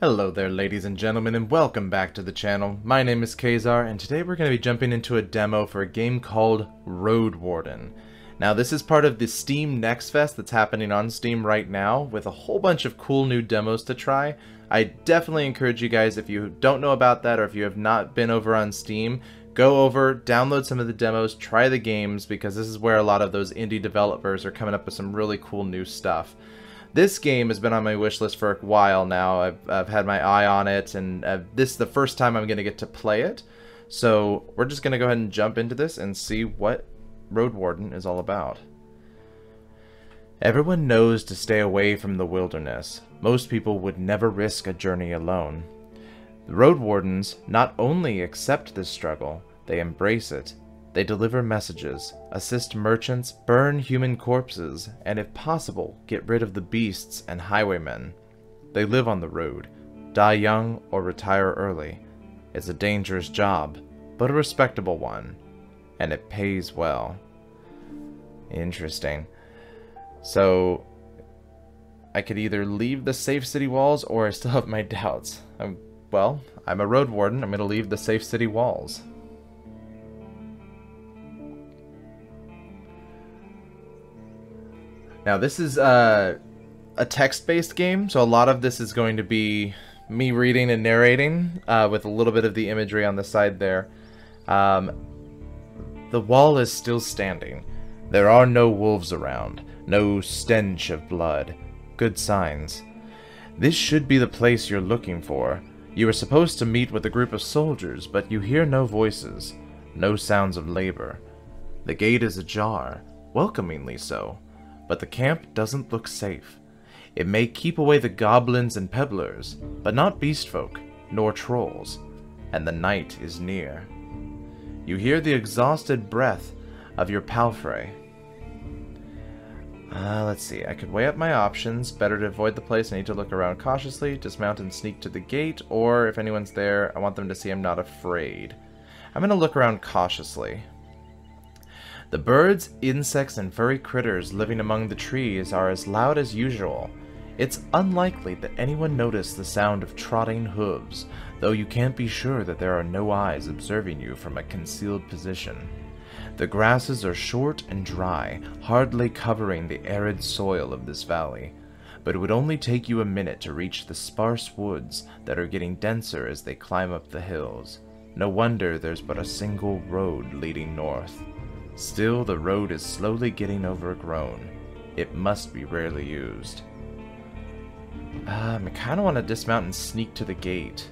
Hello there, ladies and gentlemen, and welcome back to the channel. My name is Kazar, and today we're going to be jumping into a demo for a game called Roadwarden. Now, this is part of the Steam Next Fest that's happening on Steam right now, with a whole bunch of cool new demos to try. I definitely encourage you guys, if you don't know about that, or if you have not been over on Steam, go over, download some of the demos, try the games, because this is where a lot of those indie developers are coming up with some really cool new stuff. This game has been on my wish list for a while now. I've had my eye on it, and this is the first time I'm going to get to play it. So we're just going to go ahead and jump into this and see what Roadwarden is all about. Everyone knows to stay away from the wilderness. Most people would never risk a journey alone. The Roadwardens not only accept this struggle, they embrace it. They deliver messages, assist merchants, burn human corpses, and if possible, get rid of the beasts and highwaymen. They live on the road, die young or retire early. It's a dangerous job, but a respectable one, and it pays well. Interesting. So, I could either leave the safe city walls, or I still have my doubts. Well, I'm a road warden. I'm going to leave the safe city walls. Now, this is a text-based game, so a lot of this is going to be me reading and narrating, with a little bit of the imagery on the side there. The wall is still standing. There are no wolves around, no stench of blood. Good signs. This should be the place you're looking for. You are supposed to meet with a group of soldiers, but you hear no voices, no sounds of labor. The gate is ajar, welcomingly so. But the camp doesn't look safe. It may keep away the goblins and pebblers, but not beastfolk, nor trolls. And the night is near. You hear the exhausted breath of your palfrey. Let's see, I could weigh up my options. Better to avoid the place, I need to look around cautiously, dismount and sneak to the gate, or if anyone's there, I want them to see I'm not afraid. I'm gonna look around cautiously. The birds, insects, and furry critters living among the trees are as loud as usual. It's unlikely that anyone noticed the sound of trotting hooves, though you can't be sure that there are no eyes observing you from a concealed position. The grasses are short and dry, hardly covering the arid soil of this valley, but it would only take you a minute to reach the sparse woods that are getting denser as they climb up the hills. No wonder there's but a single road leading north. Still, the road is slowly getting overgrown. It must be rarely used. I kind of want to dismount and sneak to the gate.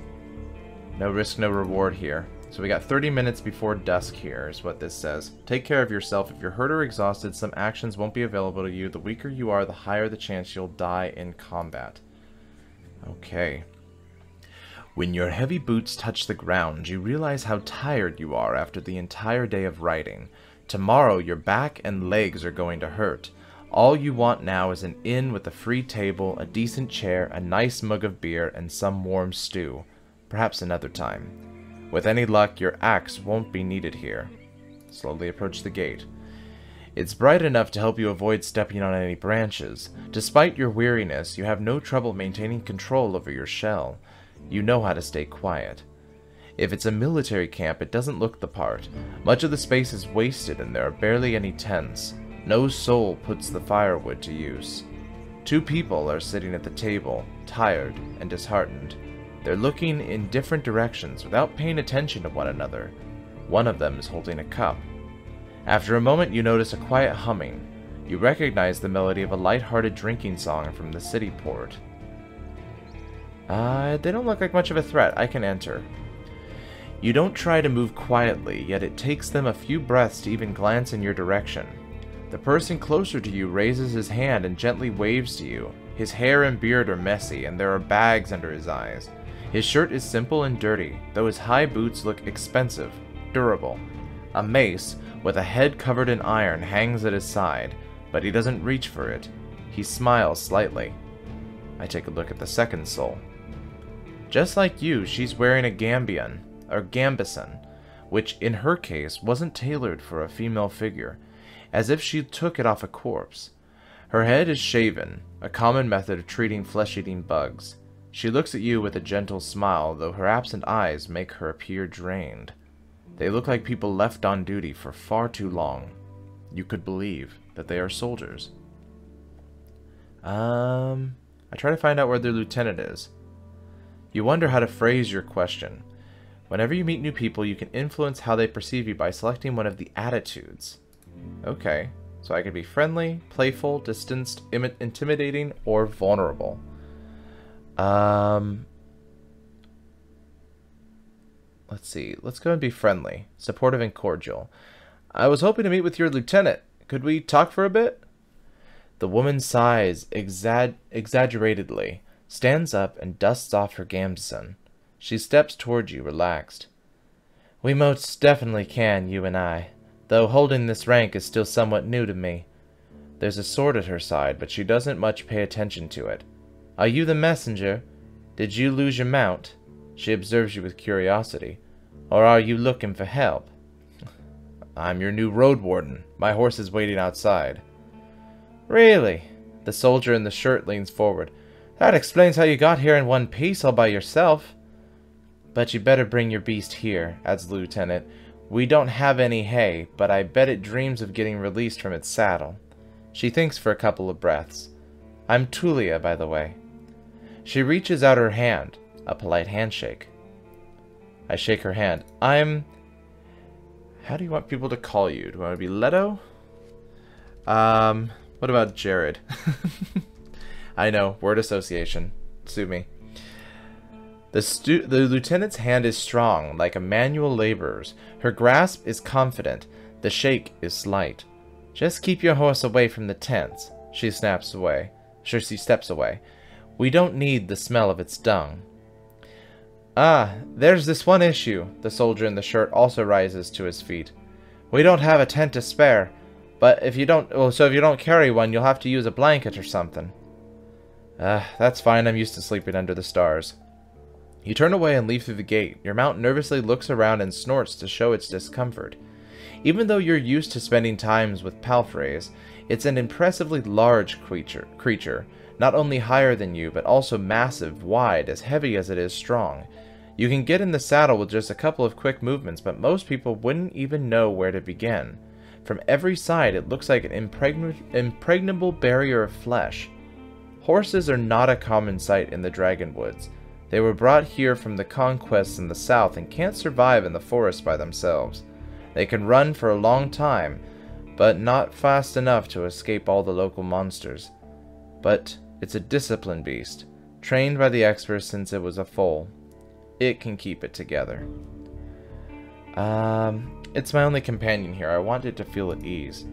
No risk, no reward here. So we got 30 minutes before dusk here, is what this says. Take care of yourself. If you're hurt or exhausted, some actions won't be available to you. The weaker you are, the higher the chance you'll die in combat. Okay. When your heavy boots touch the ground, you realize how tired you are after the entire day of riding. Tomorrow, your back and legs are going to hurt. All you want now is an inn with a free table, a decent chair, a nice mug of beer, and some warm stew. Perhaps another time. With any luck, your axe won't be needed here. Slowly approach the gate. It's bright enough to help you avoid stepping on any branches. Despite your weariness, you have no trouble maintaining control over your shell. You know how to stay quiet. If it's a military camp, it doesn't look the part. Much of the space is wasted and there are barely any tents. No soul puts the firewood to use. Two people are sitting at the table, tired and disheartened. They're looking in different directions without paying attention to one another. One of them is holding a cup. After a moment, you notice a quiet humming. You recognize the melody of a light-hearted drinking song from the city port. They don't look like much of a threat. I can enter. You don't try to move quietly, yet it takes them a few breaths to even glance in your direction. The person closer to you raises his hand and gently waves to you. His hair and beard are messy, and there are bags under his eyes. His shirt is simple and dirty, though his high boots look expensive, durable. A mace, with a head covered in iron, hangs at his side, but he doesn't reach for it. He smiles slightly. I take a look at the second soul. Just like you, she's wearing a gambion, or gambison, which in her case wasn't tailored for a female figure, as if she took it off a corpse. Her head is shaven, a common method of treating flesh-eating bugs. She looks at you with a gentle smile, though her absent eyes make her appear drained. They look like people left on duty for far too long. You could believe that they are soldiers. I try to find out where their lieutenant is. You wonder how to phrase your question. Whenever you meet new people, you can influence how they perceive you by selecting one of the attitudes. Okay, so I could be friendly, playful, distanced, intimidating, or vulnerable. Let's see. Let's go and be friendly, supportive, and cordial. I was hoping to meet with your lieutenant. Could we talk for a bit? The woman sighs exaggeratedly, stands up, and dusts off her gambeson. She steps toward you, relaxed. We most definitely can, you and I, though holding this rank is still somewhat new to me. There's a sword at her side, but she doesn't much pay attention to it. Are you the messenger? Did you lose your mount? She observes you with curiosity. Or are you looking for help? I'm your new Roadwarden. My horse is waiting outside. Really? The soldier in the shirt leans forward. That explains how you got here in one piece all by yourself. But you better bring your beast here, adds the lieutenant. We don't have any hay, but I bet it dreams of getting released from its saddle. She thinks for a couple of breaths. I'm Tulia, by the way. She reaches out her hand, a polite handshake. I shake her hand. I'm... How do you want people to call you? Do you want to be Leto? What about Jared? I know, word association. Sue me. The lieutenant's hand is strong, like a manual laborer's. Her grasp is confident. The shake is slight. Just keep your horse away from the tents. She steps away. We don't need the smell of its dung. Ah, there's this one issue. The soldier in the shirt also rises to his feet. We don't have a tent to spare, but if you don't carry one, you'll have to use a blanket or something. That's fine. I'm used to sleeping under the stars. You turn away and leave through the gate. Your mount nervously looks around and snorts to show its discomfort. Even though you're used to spending times with palfreys, it's an impressively large creature, not only higher than you, but also massive, wide, as heavy as it is strong. You can get in the saddle with just a couple of quick movements, but most people wouldn't even know where to begin. From every side, it looks like an impregnable barrier of flesh. Horses are not a common sight in the Dragonwoods. They were brought here from the conquests in the south and can't survive in the forest by themselves. They can run for a long time, but not fast enough to escape all the local monsters. But it's a disciplined beast, trained by the experts since it was a foal. It can keep it together. It's my only companion here. I want it to feel at ease.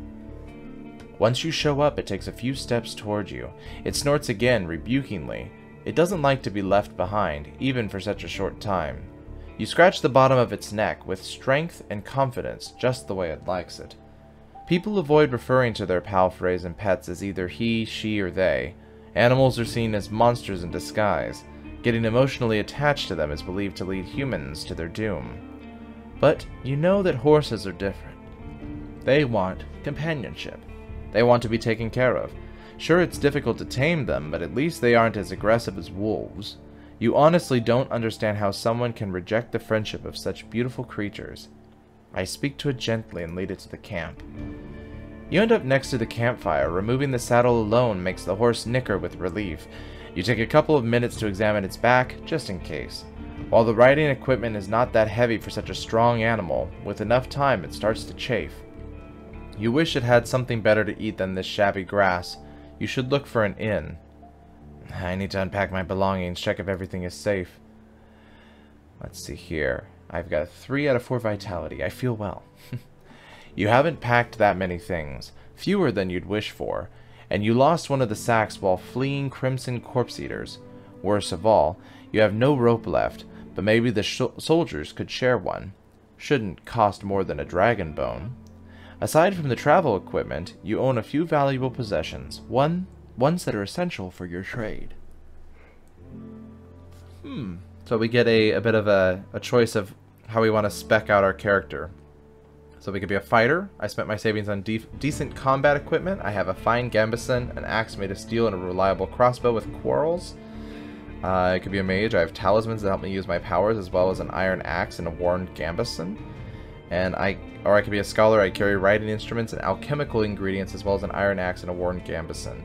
Once you show up, it takes a few steps toward you. It snorts again, rebukingly. It doesn't like to be left behind, even for such a short time. You scratch the bottom of its neck with strength and confidence, just the way it likes it. People avoid referring to their palfreys and pets as either he, she, or they. Animals are seen as monsters in disguise. Getting emotionally attached to them is believed to lead humans to their doom. But you know that horses are different. They want companionship. They want to be taken care of. Sure, it's difficult to tame them, but at least they aren't as aggressive as wolves. You honestly don't understand how someone can reject the friendship of such beautiful creatures. I speak to it gently and lead it to the camp. You end up next to the campfire. Removing the saddle alone makes the horse nicker with relief. You take a couple of minutes to examine its back, just in case. While the riding equipment is not that heavy for such a strong animal, with enough time it starts to chafe. You wish it had something better to eat than this shabby grass. You should look for an inn. I need to unpack my belongings, check if everything is safe. Let's see here. I've got 3 out of 4 vitality. I feel well. You haven't packed that many things, fewer than you'd wish for, and you lost one of the sacks while fleeing crimson corpse eaters. Worst of all, you have no rope left, but maybe the soldiers could share one. Shouldn't cost more than a dragon bone. Aside from the travel equipment, you own a few valuable possessions, ones that are essential for your trade. So we get a bit of a choice of how we want to spec out our character. So we could be a fighter. I spent my savings on decent combat equipment. I have a fine gambeson, an axe made of steel, and a reliable crossbow with quarrels. I could be a mage. I have talismans that help me use my powers, as well as an iron axe and a worn gambeson. Or I could be a scholar. I carry writing instruments and alchemical ingredients, as well as an iron axe and a worn gambeson.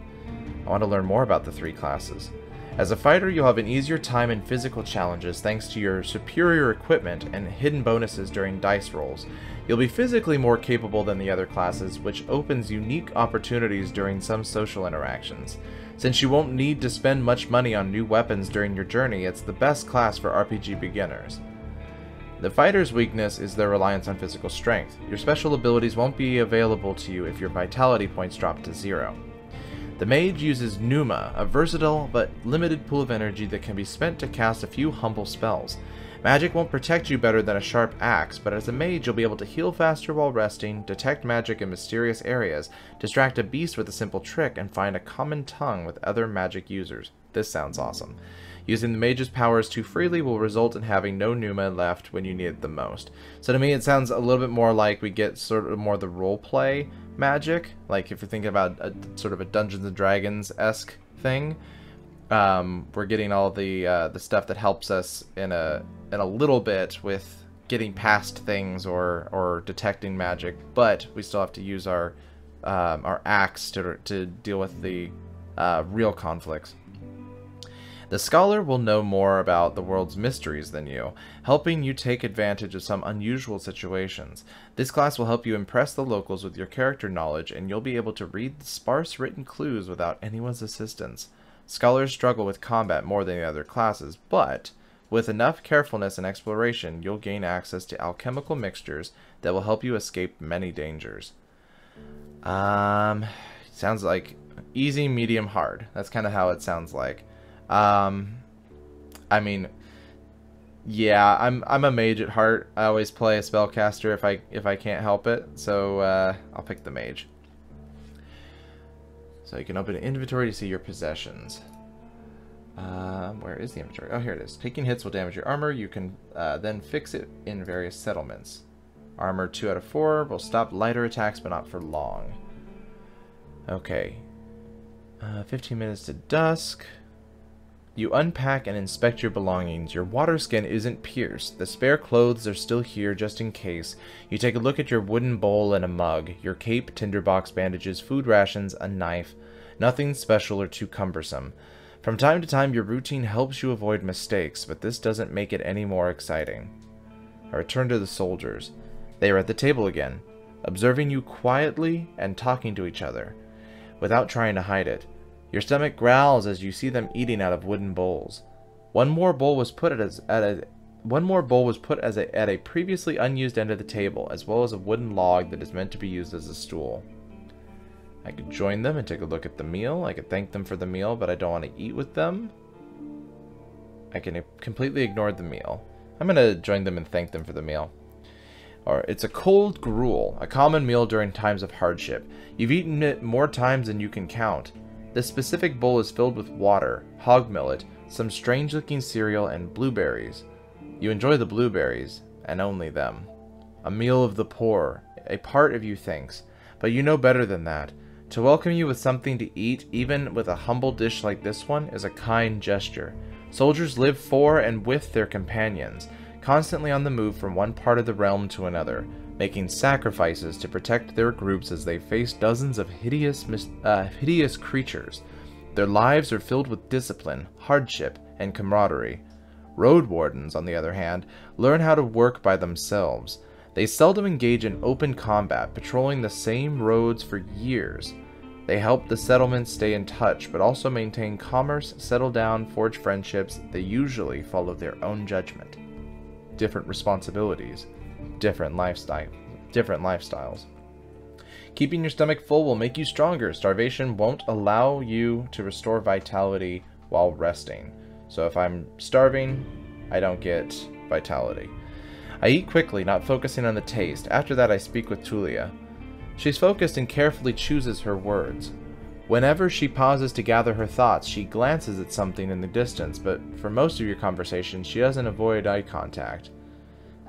I want to learn more about the 3 classes. As a fighter, you'll have an easier time in physical challenges thanks to your superior equipment and hidden bonuses during dice rolls. You'll be physically more capable than the other classes, which opens unique opportunities during some social interactions. Since you won't need to spend much money on new weapons during your journey, it's the best class for RPG beginners. The fighter's weakness is their reliance on physical strength. Your special abilities won't be available to you if your vitality points drop to 0. The mage uses Pneuma, a versatile but limited pool of energy that can be spent to cast a few humble spells. Magic won't protect you better than a sharp axe, but as a mage you'll be able to heal faster while resting, detect magic in mysterious areas, distract a beast with a simple trick, and find a common tongue with other magic users. This sounds awesome. Using the mage's powers too freely will result in having no Pneuma left when you need it the most. So to me it sounds a little bit more like we get sort of more the roleplay magic. Like if you're thinking about sort of a Dungeons and Dragons-esque thing, we're getting all the stuff that helps us in a little bit with getting past things or detecting magic, but we still have to use our axe to deal with the real conflicts. The scholar will know more about the world's mysteries than you, helping you take advantage of some unusual situations. This class will help you impress the locals with your character knowledge, and you'll be able to read the sparse written clues without anyone's assistance. Scholars struggle with combat more than the other classes, but with enough carefulness and exploration, you'll gain access to alchemical mixtures that will help you escape many dangers. Sounds like easy, medium, hard. That's kind of how it sounds like. I mean, yeah, I'm a mage at heart. I always play a spellcaster if I can't help it. So I'll pick the mage. So you can open an inventory to see your possessions. Where is the inventory? Oh, here it is. Taking hits will damage your armor. You can then fix it in various settlements. Armor 2 out of 4 will stop lighter attacks, but not for long. Okay. 15 minutes to dusk. You unpack and inspect your belongings. Your water skin isn't pierced. The spare clothes are still here just in case. You take a look at your wooden bowl and a mug, your cape, tinderbox, bandages, food rations, a knife. Nothing special or too cumbersome. From time to time, your routine helps you avoid mistakes, but this doesn't make it any more exciting. I return to the soldiers. They are at the table again, observing you quietly and talking to each other, without trying to hide it. Your stomach growls as you see them eating out of wooden bowls. One more bowl was put at a previously unused end of the table, as well as a wooden log that is meant to be used as a stool. I could join them and take a look at the meal. I could thank them for the meal, but I don't want to eat with them. I can completely ignore the meal. I'm going to join them and thank them for the meal. Or it's a cold gruel, a common meal during times of hardship. You've eaten it more times than you can count. This specific bowl is filled with water, hog millet, some strange-looking cereal, and blueberries. You enjoy the blueberries, and only them. A meal of the poor, a part of you thinks, but you know better than that. To welcome you with something to eat, even with a humble dish like this one, is a kind gesture. Soldiers live for and with their companions, constantly on the move from one part of the realm to another, making sacrifices to protect their groups as they face dozens of hideous creatures. Their lives are filled with discipline, hardship, and camaraderie. Roadwardens, on the other hand, learn how to work by themselves. They seldom engage in open combat, patrolling the same roads for years. They help the settlements stay in touch, but also maintain commerce, settle down, forge friendships. They usually follow their own judgment. Different responsibilities. Different lifestyles. Keeping your stomach full will make you stronger. Starvation won't allow you to restore vitality while resting. So if I'm starving, I don't get vitality. I eat quickly, not focusing on the taste. After that, I speak with Tulia. She's focused and carefully chooses her words. Whenever she pauses to gather her thoughts, she glances at something in the distance, but for most of your conversation, she doesn't avoid eye contact.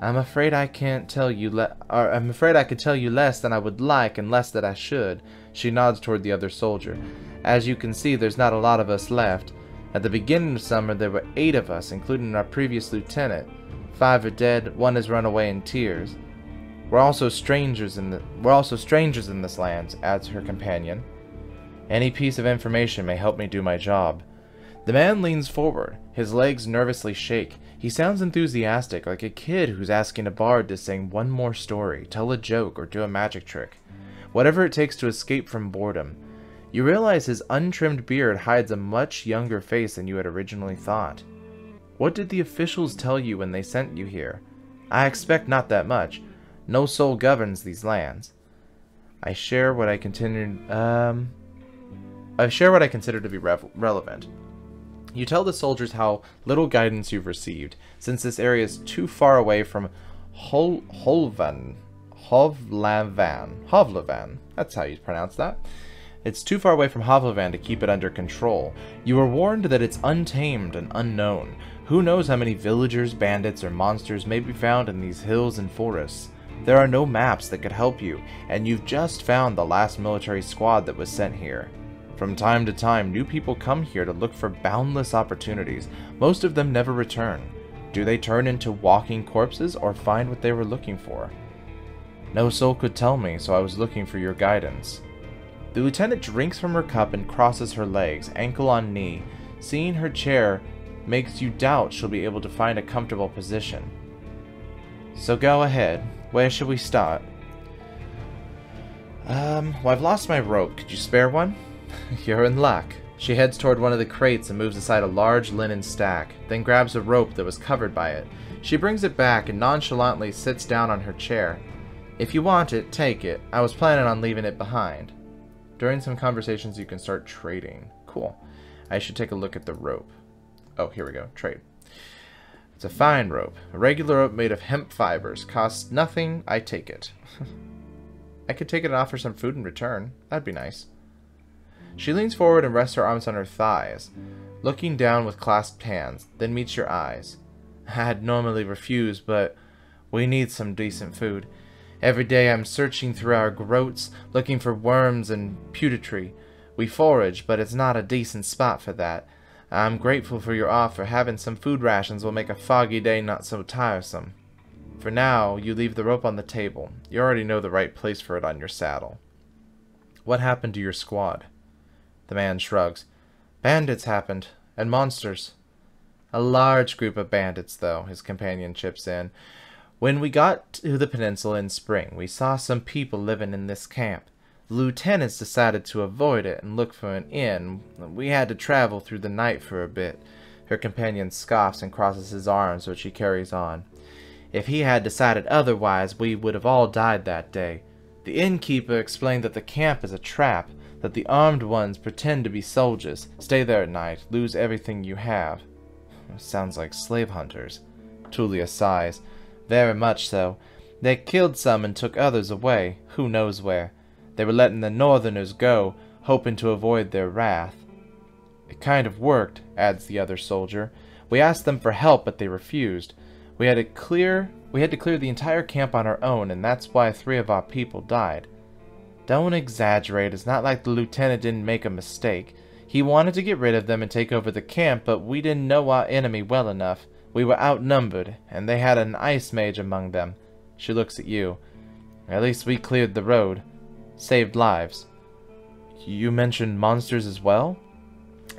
I'm afraid I could tell you less than I would like and less than I should. She nods toward the other soldier. As you can see, there's not a lot of us left. At the beginning of summer, there were 8 of us, including our previous lieutenant. 5 are dead, 1 has run away in tears. We're also strangers in this land, adds her companion. Any piece of information may help me do my job. The man leans forward. His legs nervously shake. He sounds enthusiastic, like a kid who's asking a bard to sing one more story, tell a joke, or do a magic trick. Whatever it takes to escape from boredom. You realize his untrimmed beard hides a much younger face than you had originally thought. What did the officials tell you when they sent you here? I expect not that much. No soul governs these lands. I share what I consider to be relevant. You tell the soldiers how little guidance you've received, since this area is too far away from Hovlavan. That's how you pronounce that. It's too far away from Hovlavan to keep it under control. You were warned that it's untamed and unknown. Who knows how many villagers, bandits, or monsters may be found in these hills and forests. There are no maps that could help you, and you've just found the last military squad that was sent here. From time to time, new people come here to look for boundless opportunities. Most of them never return. Do they turn into walking corpses or find what they were looking for? No soul could tell me, so I was looking for your guidance. The lieutenant drinks from her cup and crosses her legs, ankle on knee. Seeing her chair makes you doubt she'll be able to find a comfortable position. So go ahead. Where should we start? Well, I've lost my rope. Could you spare one? You're in luck. She heads toward one of the crates and moves aside a large linen stack, then grabs a rope that was covered by it. She brings it back and nonchalantly sits down on her chair. If you want it, take it. I was planning on leaving it behind. During some conversations, you can start trading. Cool. I should take a look at the rope. Oh, here we go. Trade. It's a fine rope. A regular rope made of hemp fibers. Costs nothing. I take it. I could take it and offer some food in return. That'd be nice. She leans forward and rests her arms on her thighs, looking down with clasped hands, then meets your eyes. I'd normally refuse, but we need some decent food. Every day I'm searching through our groats, looking for worms and putridity. We forage, but it's not a decent spot for that. I'm grateful for your offer. Having some food rations will make a foggy day not so tiresome. For now, you leave the rope on the table. You already know the right place for it on your saddle. What happened to your squad? The man shrugs. Bandits happened, and monsters. A large group of bandits, though, his companion chips in. When we got to the peninsula in spring, we saw some people living in this camp. The lieutenants decided to avoid it and look for an inn. We had to travel through the night for a bit. Her companion scoffs and crosses his arms, which he carries on. If he had decided otherwise, we would have all died that day. The innkeeper explained that the camp is a trap, that the armed ones pretend to be soldiers, stay there at night, lose everything you have. Sounds like slave hunters. Tulia sighs. Very much so. They killed some and took others away, who knows where. They were letting the northerners go, hoping to avoid their wrath. It kind of worked, adds the other soldier. We asked them for help, but they refused. We had to clear the entire camp on our own, and that's why 3 of our people died. Don't exaggerate. It's not like the lieutenant didn't make a mistake. He wanted to get rid of them and take over the camp, but we didn't know our enemy well enough. We were outnumbered, and they had an ice mage among them. She looks at you. At least we cleared the road. Saved lives. You mentioned monsters as well?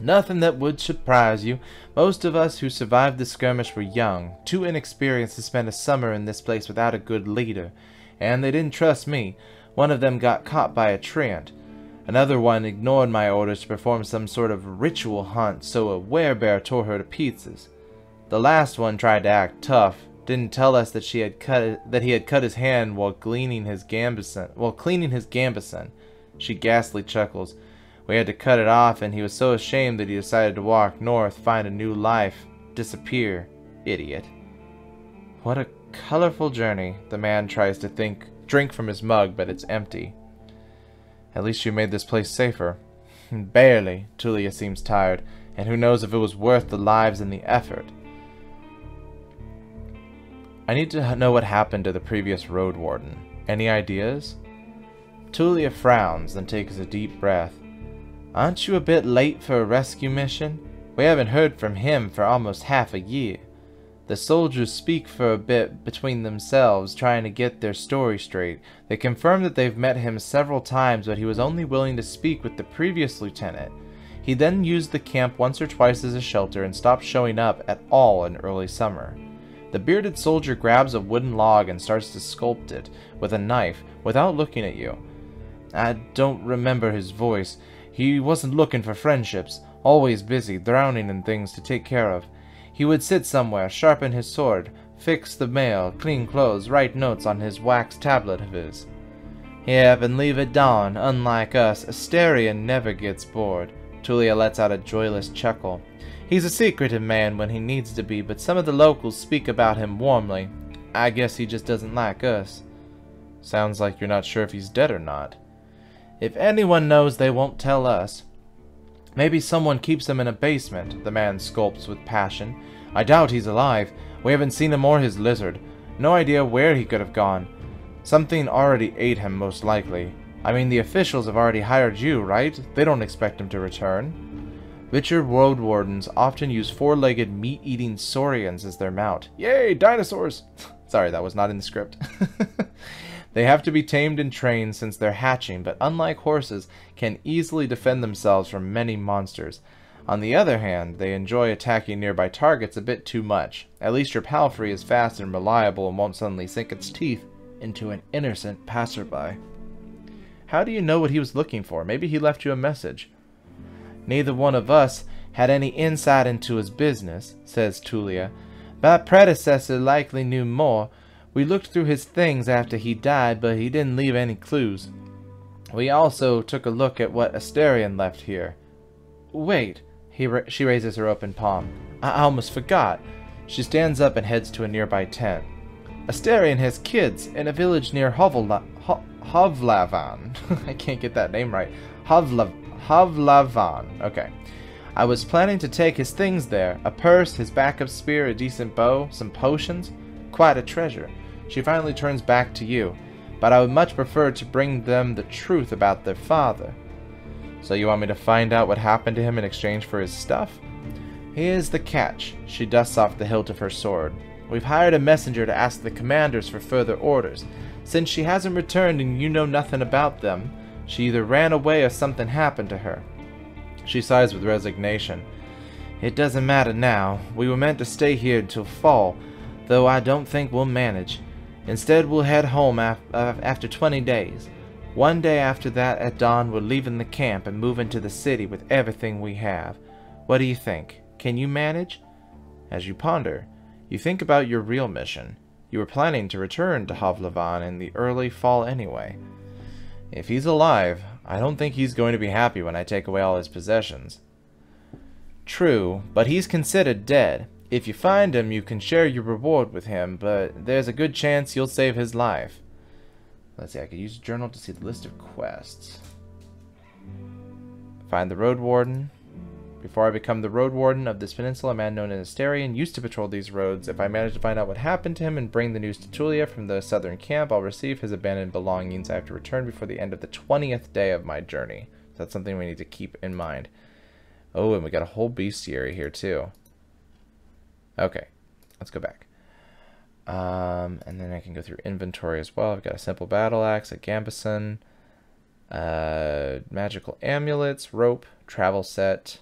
Nothing that would surprise you. Most of us who survived the skirmish were young, too inexperienced to spend a summer in this place without a good leader. And they didn't trust me. One of them got caught by a treant. Another one ignored my orders to perform some sort of ritual hunt, so a werebear tore her to pieces. The last one tried to act tough, didn't tell us that he had cut his hand while cleaning his gambeson. She ghastly chuckles. We had to cut it off, and he was so ashamed that he decided to walk north, find a new life, disappear. Idiot. What a colorful journey. The man tries to drink from his mug, but it's empty. At least you made this place safer. Barely. Tulia seems tired, and who knows if it was worth the lives and the effort. I need to know what happened to the previous Roadwarden. Any ideas? Tulia frowns, then takes a deep breath. Aren't you a bit late for a rescue mission? We haven't heard from him for almost half a year. The soldiers speak for a bit between themselves, trying to get their story straight. They confirm that they've met him several times, but he was only willing to speak with the previous lieutenant. He then used the camp once or twice as a shelter and stopped showing up at all in early summer. The bearded soldier grabs a wooden log and starts to sculpt it with a knife without looking at you. I don't remember his voice. He wasn't looking for friendships, always busy, drowning in things to take care of. He would sit somewhere, sharpen his sword, fix the mail, clean clothes, write notes on his wax tablet of his. Yep, and leave at dawn. Unlike us, Asterion never gets bored. Tulia lets out a joyless chuckle. He's a secretive man when he needs to be, but some of the locals speak about him warmly. I guess he just doesn't like us. Sounds like you're not sure if he's dead or not. If anyone knows, they won't tell us. Maybe someone keeps him in a basement, the man sculpts with passion. I doubt he's alive. We haven't seen him or his lizard. No idea where he could have gone. Something already ate him, most likely. I mean, the officials have already hired you, right? They don't expect him to return. Richer roadwardens often use four-legged, meat-eating saurians as their mount. Yay, dinosaurs! Sorry, that was not in the script. They have to be tamed and trained since they're hatching, but unlike horses, can easily defend themselves from many monsters. On the other hand, they enjoy attacking nearby targets a bit too much. At least your palfrey is fast and reliable and won't suddenly sink its teeth into an innocent passerby. How do you know what he was looking for? Maybe he left you a message. Neither one of us had any insight into his business, says Tulia. My predecessor likely knew more. We looked through his things after he died, but he didn't leave any clues. We also took a look at what Asterion left here. Wait, she raises her open palm. I almost forgot. She stands up and heads to a nearby tent. Asterion has kids in a village near Hovlavan. I can't get that name right. Hovlavan. Okay. I was planning to take his things there. A purse, his backup spear, a decent bow, some potions. Quite a treasure. She finally turns back to you. But I would much prefer to bring them the truth about their father. So you want me to find out what happened to him in exchange for his stuff? Here's the catch. She dusts off the hilt of her sword. We've hired a messenger to ask the commanders for further orders. Since she hasn't returned and you know nothing about them, she either ran away or something happened to her. She sighs with resignation. It doesn't matter now. We were meant to stay here until fall, though I don't think we'll manage. Instead, we'll head home after 20 days. One day after that, at dawn, we're leaving the camp and moving to the city with everything we have. What do you think? Can you manage? As you ponder, you think about your real mission. You were planning to return to Hovlavan in the early fall anyway. If he's alive, I don't think he's going to be happy when I take away all his possessions. True, but he's considered dead. If you find him, you can share your reward with him, but there's a good chance you'll save his life. Let's see, I could use a journal to see the list of quests. Find the Roadwarden. Before I become the Roadwarden of this peninsula, a man known as Asterion used to patrol these roads. If I manage to find out what happened to him and bring the news to Tulia from the southern camp, I'll receive his abandoned belongings. I have to return before the end of the 20th day of my journey. So that's something we need to keep in mind. Oh, and we got a whole bestiary here too. Okay, let's go back. And then I can go through inventory as well. I've got a simple battle axe, a gambeson, magical amulets, rope, travel set,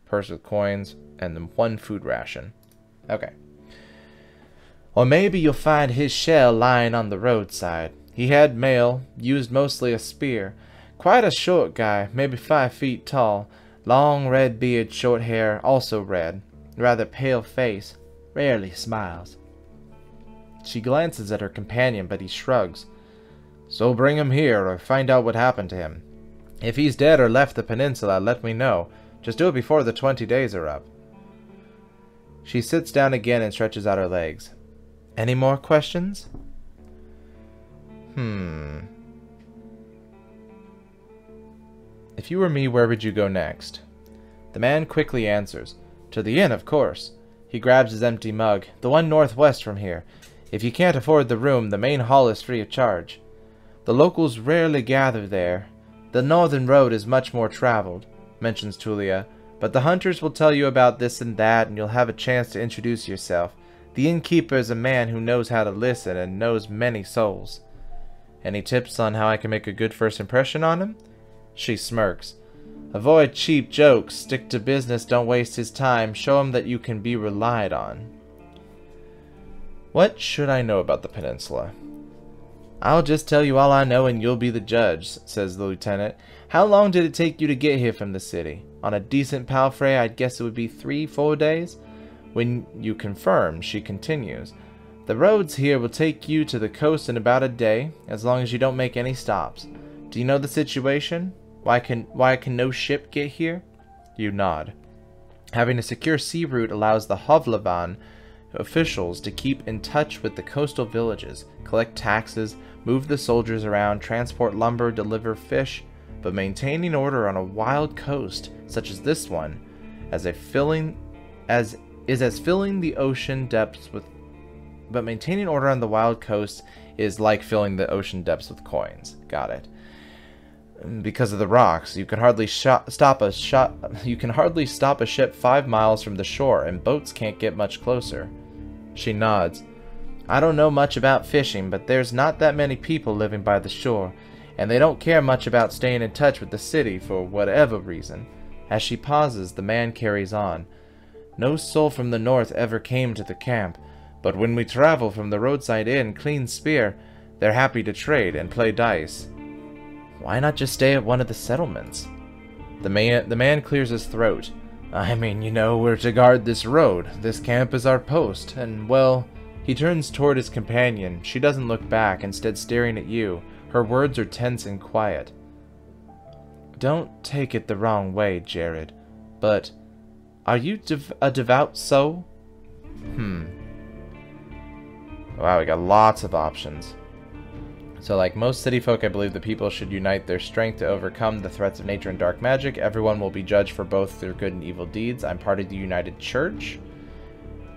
purse with coins, and then one food ration. Okay. Or maybe you'll find his shell lying on the roadside. He had mail, used mostly a spear. Quite a short guy, maybe 5 feet tall. Long red beard, short hair, also red. Rather pale face. Rarely smiles. She glances at her companion, but he shrugs. So bring him here, or find out what happened to him. If he's dead or left the peninsula, let me know. Just do it before the 20 days are up. She sits down again and stretches out her legs. Any more questions? If you were me, where would you go next? The man quickly answers. To the inn, of course. He grabs his empty mug. The one northwest from here. If you can't afford the room, the main hall is free of charge. The locals rarely gather there. The northern road is much more traveled, mentions Tulia, But the hunters will tell you about this and that, and you'll have a chance to introduce yourself. The innkeeper is a man who knows how to listen and knows many souls. Any tips on how I can make a good first impression on him? She smirks. Avoid cheap jokes, stick to business, don't waste his time, show him that you can be relied on. What should I know about the peninsula? I'll just tell you all I know and you'll be the judge, says the lieutenant. How long did it take you to get here from the city? On a decent palfrey, I'd guess it would be 3-4 days. When you confirm, she continues. The roads here will take you to the coast in about a day, as long as you don't make any stops. Do you know the situation? Why can no ship get here? You nod. Having a secure sea route allows the Hovlevan officials to keep in touch with the coastal villages, collect taxes, move the soldiers around, transport lumber, deliver fish, but maintaining order on a wild coast, such as this one, is as filling the ocean depths with maintaining order on the wild coast is like filling the ocean depths with coins. Got it. Because of the rocks, you can hardly stop a ship 5 miles from the shore, and boats can't get much closer. She nods. I don't know much about fishing, but there's not that many people living by the shore, and they don't care much about staying in touch with the city for whatever reason. As she pauses, the man carries on. No soul from the north ever came to the camp, but when we travel from the roadside inn, clean spear, they're happy to trade and play dice. Why not just stay at one of the settlements? The man clears his throat. I mean, you know, we're to guard this road. This camp is our post, and, well... He turns toward his companion. She doesn't look back, instead staring at you. Her words are tense and quiet. Don't take it the wrong way, Jared, but are you a devout soul? Wow, we got lots of options. So like most city folk, I believe the people should unite their strength to overcome the threats of nature and dark magic. Everyone will be judged for both their good and evil deeds. I'm part of the United Church.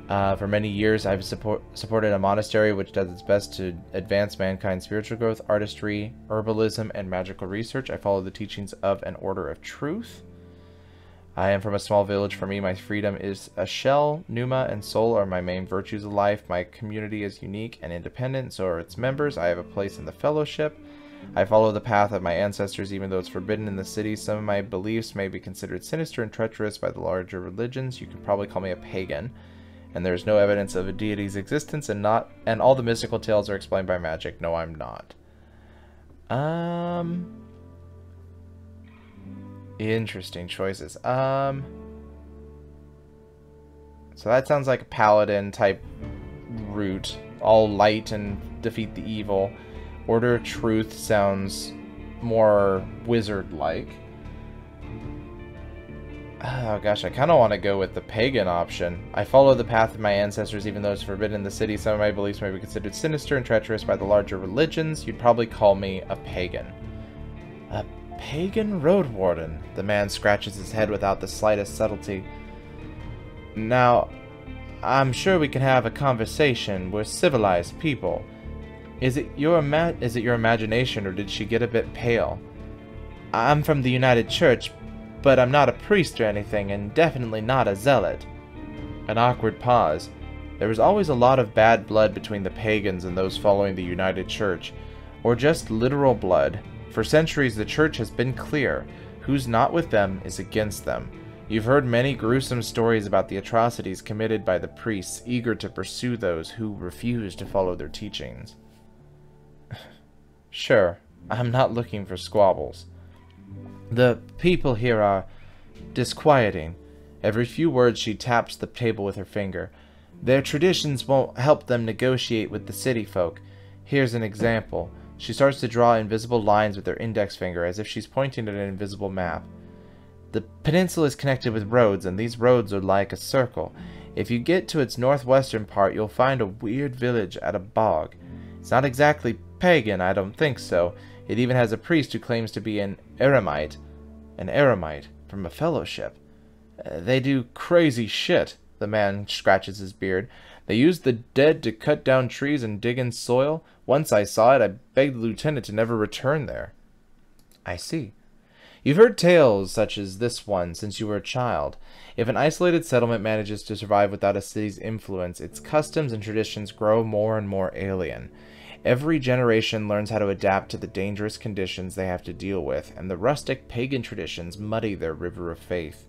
For many years, I've supported a monastery which does its best to advance mankind's spiritual growth, artistry, herbalism, and magical research. I follow the teachings of an order of truth. I am from a small village. For me, my freedom is a shell. Pneuma and soul are my main virtues of life. My community is unique and independent, so are its members. I have a place in the fellowship. I follow the path of my ancestors, even though it's forbidden in the city. Some of my beliefs may be considered sinister and treacherous by the larger religions. You could probably call me a pagan. And there is no evidence of a deity's existence, and all the mystical tales are explained by magic. No, I'm not. Interesting choices. So that sounds like a paladin type route. All light and defeat the evil. Order of Truth sounds more wizard-like. Oh gosh, I kind of want to go with the pagan option. I follow the path of my ancestors, even though it's forbidden in the city. Some of my beliefs may be considered sinister and treacherous by the larger religions. You'd probably call me a pagan. A pagan Roadwarden? The man scratches his head without the slightest subtlety. Now, I'm sure we can have a conversation. We're civilized people. Is it your imagination, or did she get a bit pale? I'm from the United Church, but I'm not a priest or anything, and definitely not a zealot. An awkward pause. There was always a lot of bad blood between the pagans and those following the United Church, or just literal blood. For centuries the Church has been clear. Who's not with them is against them. You've heard many gruesome stories about the atrocities committed by the priests, eager to pursue those who refuse to follow their teachings. Sure, I'm not looking for squabbles. The people here are disquieting. Every few words she taps the table with her finger. Their traditions won't help them negotiate with the city folk. Here's an example. She starts to draw invisible lines with her index finger, as if she's pointing at an invisible map. The peninsula is connected with roads, and these roads are like a circle. If you get to its northwestern part, you'll find a weird village at a bog. It's not exactly pagan, I don't think so. It even has a priest who claims to be an eremite from a fellowship. They do crazy shit, the man scratches his beard. They use the dead to cut down trees and dig in soil. Once I saw it, I begged the lieutenant to never return there. I see. You've heard tales such as this one since you were a child. If an isolated settlement manages to survive without a city's influence, its customs and traditions grow more and more alien. Every generation learns how to adapt to the dangerous conditions they have to deal with, and the rustic pagan traditions muddy their river of faith.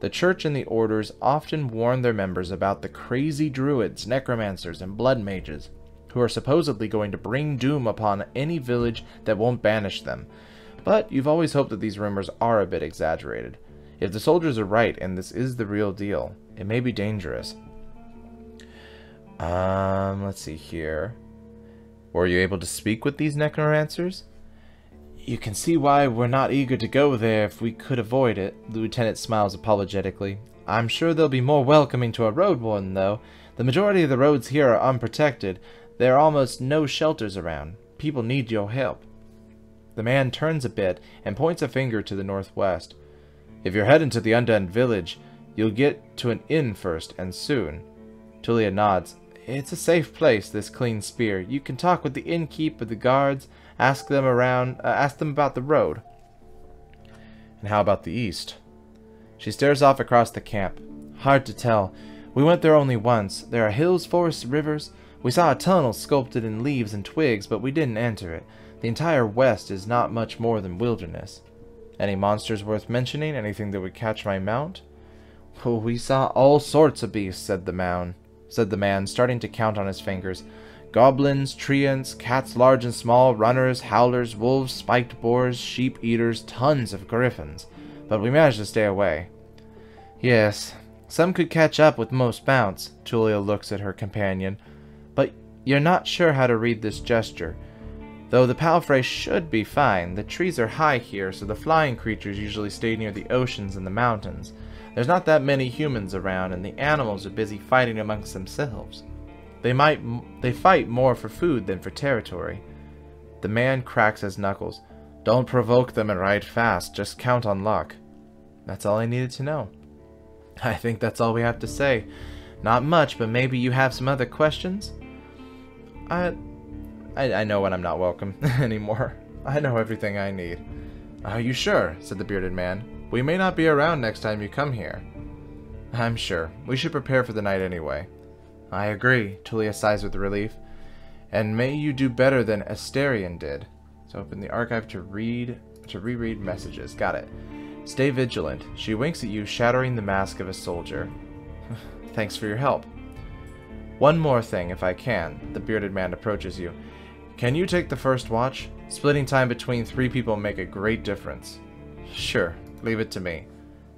The church and the orders often warn their members about the crazy druids, necromancers, and blood mages, who are supposedly going to bring doom upon any village that won't banish them. But you've always hoped that these rumors are a bit exaggerated. If the soldiers are right and this is the real deal, it may be dangerous. Let's see here. Were you able to speak with these necromancers? You can see why we're not eager to go there if we could avoid it. The lieutenant smiles apologetically. I'm sure they'll be more welcoming to a Roadwarden, though. The majority of the roads here are unprotected. There are almost no shelters around. People need your help. The man turns a bit and points a finger to the northwest. If you're heading to the Undone village, you'll get to an inn first, and soon. Tulia nods. It's a safe place, this clean spear. You can talk with the innkeep or the guards, ask them about the road. And how about the east? She stares off across the camp. Hard to tell. We went there only once. There are hills, forests, rivers. We saw a tunnel sculpted in leaves and twigs, but we didn't enter it. The entire west is not much more than wilderness. Any monsters worth mentioning? Anything that would catch my mount? Oh, we saw all sorts of beasts, said the man, starting to count on his fingers. Goblins, treants, cats large and small, runners, howlers, wolves, spiked boars, sheep-eaters, tons of griffins. But we managed to stay away. Yes, some could catch up with most mounts. Tulia looks at her companion. But you're not sure how to read this gesture. Though the palfrey should be fine, the trees are high here, so the flying creatures usually stay near the oceans and the mountains. There's not that many humans around, and the animals are busy fighting amongst themselves. They fight more for food than for territory. The man cracks his knuckles. Don't provoke them and ride fast, just count on luck. That's all I needed to know. I think that's all we have to say. Not much, but maybe you have some other questions? I know when I'm not welcome anymore. I know everything I need. Are you sure? Said the bearded man. We may not be around next time you come here. I'm sure. We should prepare for the night anyway. I agree, Tulia sighs with relief. And may you do better than Asterion did. So open the archive to reread messages. Got it. Stay vigilant. She winks at you, shattering the mask of a soldier. Thanks for your help. One more thing, if I can. The bearded man approaches you. Can you take the first watch? Splitting time between 3 people make a great difference. Sure, leave it to me.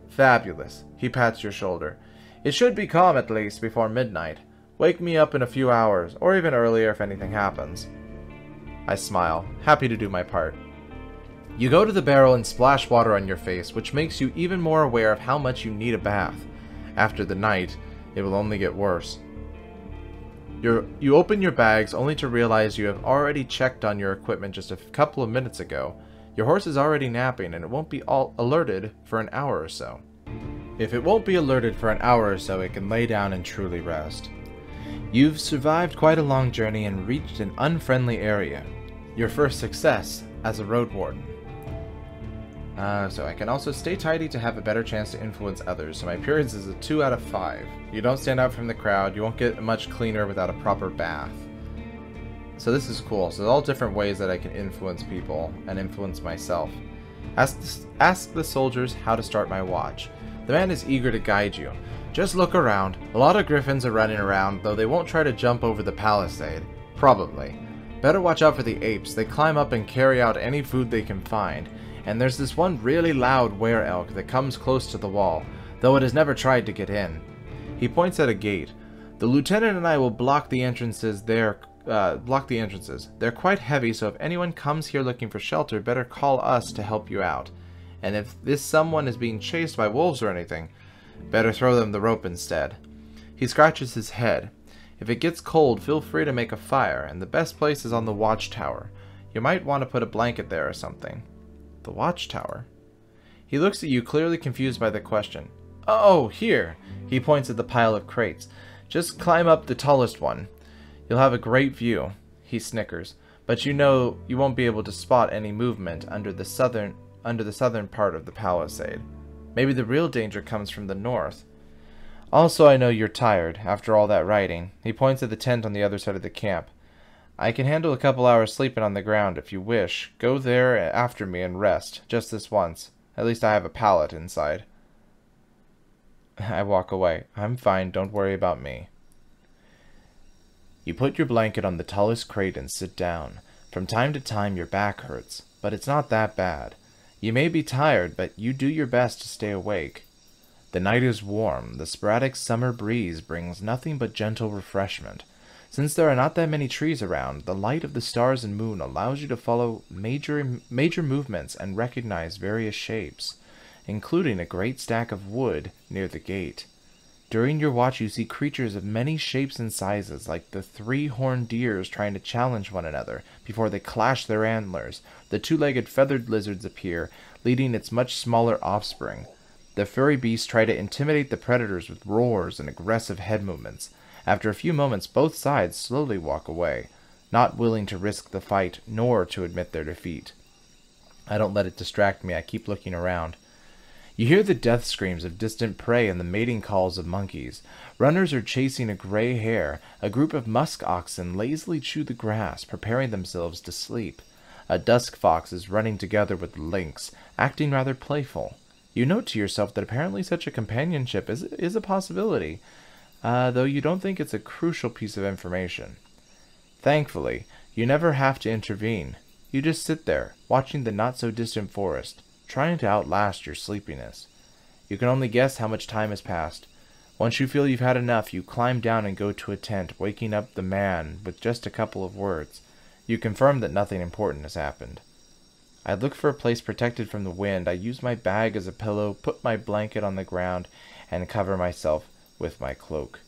Fabulous. He pats your shoulder. It should be calm at least before midnight. Wake me up in a few hours, or even earlier if anything happens. I smile, happy to do my part. You go to the barrel and splash water on your face, which makes you even more aware of how much you need a bath. After the night, it will only get worse. You open your bags only to realize you have already checked on your equipment just a couple of minutes ago. Your horse is already napping and it won't be alerted for an hour or so. If it won't be alerted for an hour or so, it can lay down and truly rest. You've survived quite a long journey and reached an unfriendly area. Your first success as a Roadwarden. So I can also stay tidy to have a better chance to influence others, so my appearance is a 2 out of 5. You don't stand out from the crowd, you won't get much cleaner without a proper bath. So this is cool, so there's all different ways that I can influence people, and influence myself. Ask the soldiers how to start my watch. The man is eager to guide you. Just look around. A lot of griffins are running around, though they won't try to jump over the palisade. Probably. Better watch out for the apes, they climb up and carry out any food they can find. And there's this one really loud were-elk that comes close to the wall, though it has never tried to get in. He points at a gate. The lieutenant and I will block the entrances there. They're quite heavy, so if anyone comes here looking for shelter, better call us to help you out. And if this someone is being chased by wolves or anything, better throw them the rope instead. He scratches his head. If it gets cold, feel free to make a fire, and the best place is on the watchtower. You might want to put a blanket there or something. The watchtower? He looks at you, clearly confused by the question. Oh, here! He points at the pile of crates. Just climb up the tallest one. You'll have a great view. He snickers. But you know you won't be able to spot any movement under the southern under the southern part of the palisade. Maybe the real danger comes from the north. Also, I know you're tired, after all that riding. He points at the tent on the other side of the camp. I can handle a couple hours sleeping on the ground if you wish. Go there after me and rest, just this once. At least I have a pallet inside. I walk away. I'm fine, don't worry about me. You put your blanket on the tallest crate and sit down. From time to time your back hurts, but it's not that bad. You may be tired, but you do your best to stay awake. The night is warm. The sporadic summer breeze brings nothing but gentle refreshment. Since there are not that many trees around, the light of the stars and moon allows you to follow major movements and recognize various shapes, including a great stack of wood near the gate. During your watch you see creatures of many shapes and sizes, like the three-horned deers trying to challenge one another before they clash their antlers. The two-legged feathered lizards appear, leading its much smaller offspring. The furry beasts try to intimidate the predators with roars and aggressive head movements. After a few moments, both sides slowly walk away, not willing to risk the fight nor to admit their defeat. I don't let it distract me. I keep looking around. You hear the death screams of distant prey and the mating calls of monkeys. Runners are chasing a gray hare. A group of musk oxen lazily chew the grass, preparing themselves to sleep. A dusk fox is running together with lynx, acting rather playful. You note to yourself that apparently such a companionship is a possibility, though you don't think it's a crucial piece of information. Thankfully, you never have to intervene. You just sit there, watching the not-so-distant forest, trying to outlast your sleepiness. You can only guess how much time has passed. Once you feel you've had enough, you climb down and go to a tent, waking up the man with just a couple of words. You confirm that nothing important has happened. I look for a place protected from the wind. I use my bag as a pillow, put my blanket on the ground, and cover myself with my cloak.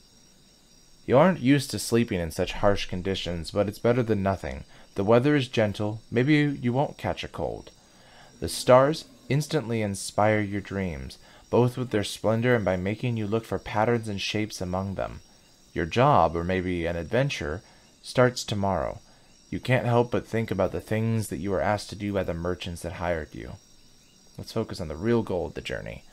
You aren't used to sleeping in such harsh conditions, but it's better than nothing. The weather is gentle. Maybe you won't catch a cold. The stars instantly inspire your dreams, both with their splendor and by making you look for patterns and shapes among them. Your job, or maybe an adventure, starts tomorrow. You can't help but think about the things that you were asked to do by the merchants that hired you. Let's focus on the real goal of the journey.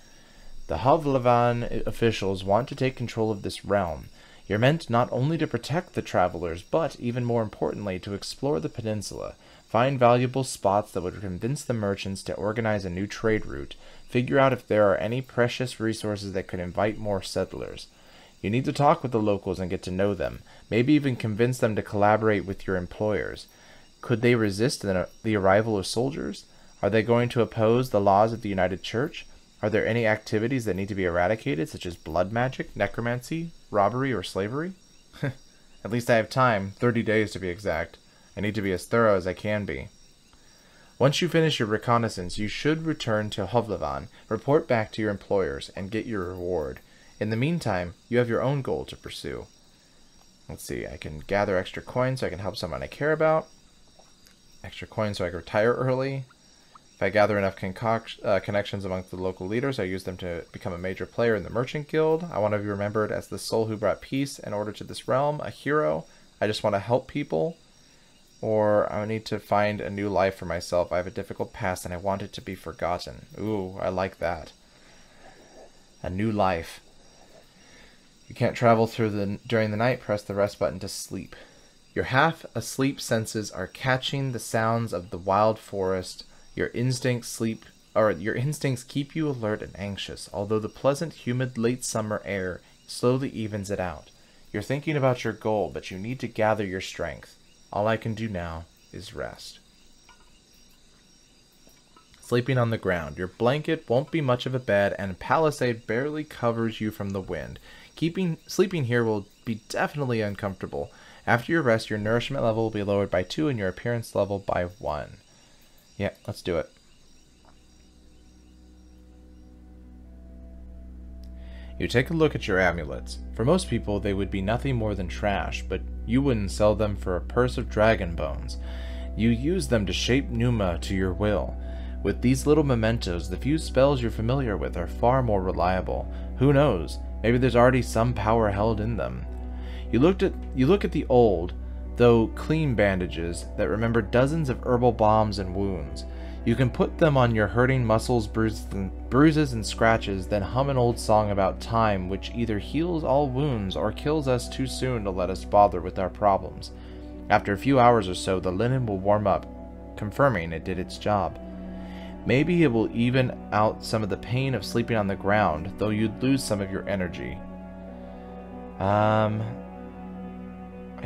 The Hovlevan officials want to take control of this realm. You're meant not only to protect the travelers, but, even more importantly, to explore the peninsula, find valuable spots that would convince the merchants to organize a new trade route, figure out if there are any precious resources that could invite more settlers. You need to talk with the locals and get to know them, maybe even convince them to collaborate with your employers. Could they resist the arrival of soldiers? Are they going to oppose the laws of the United Church? Are there any activities that need to be eradicated, such as blood magic, necromancy, robbery, or slavery? At least I have time, 30 days to be exact. I need to be as thorough as I can be. Once you finish your reconnaissance, you should return to Hovlevan, report back to your employers, and get your reward. In the meantime, you have your own goal to pursue. Let's see, I can gather extra coins so I can help someone I care about. Extra coins so I can retire early. If I gather enough connections amongst the local leaders, I use them to become a major player in the Merchant Guild. I want to be remembered as the soul who brought peace and order to this realm, a hero. I just want to help people. Or I need to find a new life for myself. I have a difficult past and I want it to be forgotten. Ooh, I like that. A new life. You can't travel during the night, press the rest button to sleep. Your half-asleep senses are catching the sounds of the wild forest. Your instincts keep you alert and anxious, although the pleasant, humid late summer air slowly evens it out. You're thinking about your goal, but you need to gather your strength. All I can do now is rest. Sleeping on the ground. Your blanket won't be much of a bed, and a palisade barely covers you from the wind. Sleeping here will be definitely uncomfortable. After your rest, your nourishment level will be lowered by 2 and your appearance level by 1. Yeah, let's do it. You take a look at your amulets. For most people, they would be nothing more than trash, but you wouldn't sell them for a purse of dragon bones. You use them to shape Numa to your will. With these little mementos, the few spells you're familiar with are far more reliable. Who knows? Maybe there's already some power held in them. You look at the old, though clean bandages that remember dozens of herbal balms and wounds. You can put them on your hurting muscles, bruises and scratches, then hum an old song about time which either heals all wounds or kills us too soon to let us bother with our problems. After a few hours or so, the linen will warm up, confirming it did its job. Maybe it will even out some of the pain of sleeping on the ground, though you'd lose some of your energy. I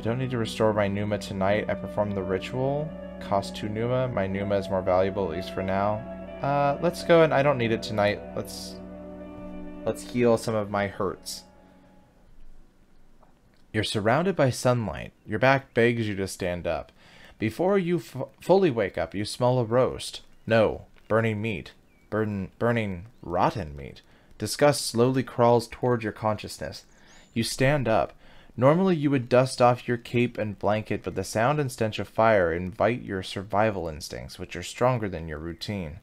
don't need to restore my Pneuma tonight. I performed the ritual. Cost 2 Pneuma. My Pneuma is more valuable, at least for now. Let's go, and I don't need it tonight. Let's heal some of my hurts. You're surrounded by sunlight. Your back begs you to stand up. Before you fully wake up, you smell a roast. No, burning meat. Burning rotten meat. Disgust slowly crawls toward your consciousness. You stand up. Normally you would dust off your cape and blanket, but the sound and stench of fire invite your survival instincts, which are stronger than your routine.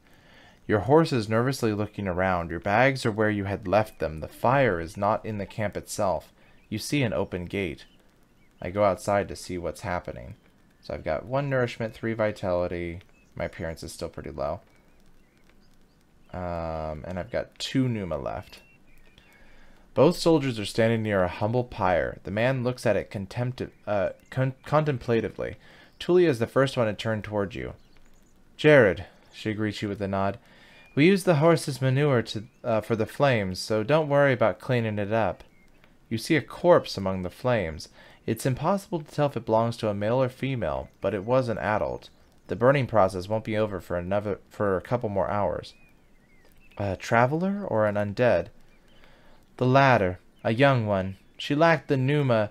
Your horse is nervously looking around. Your bags are where you had left them. The fire is not in the camp itself. You see an open gate. I go outside to see what's happening. So I've got 1 nourishment, 3 vitality. My appearance is still pretty low. And I've got 2 Pneuma left. Both soldiers are standing near a humble pyre. The man looks at it contemplatively. Tulia is the first one to turn toward you. Jared, she greets you with a nod. We use the horse's manure for the flames, so don't worry about cleaning it up. You see a corpse among the flames. It's impossible to tell if it belongs to a male or female, but it was an adult. The burning process won't be over for a couple more hours. A traveler or an undead? The latter, a young one. She lacked the Pneuma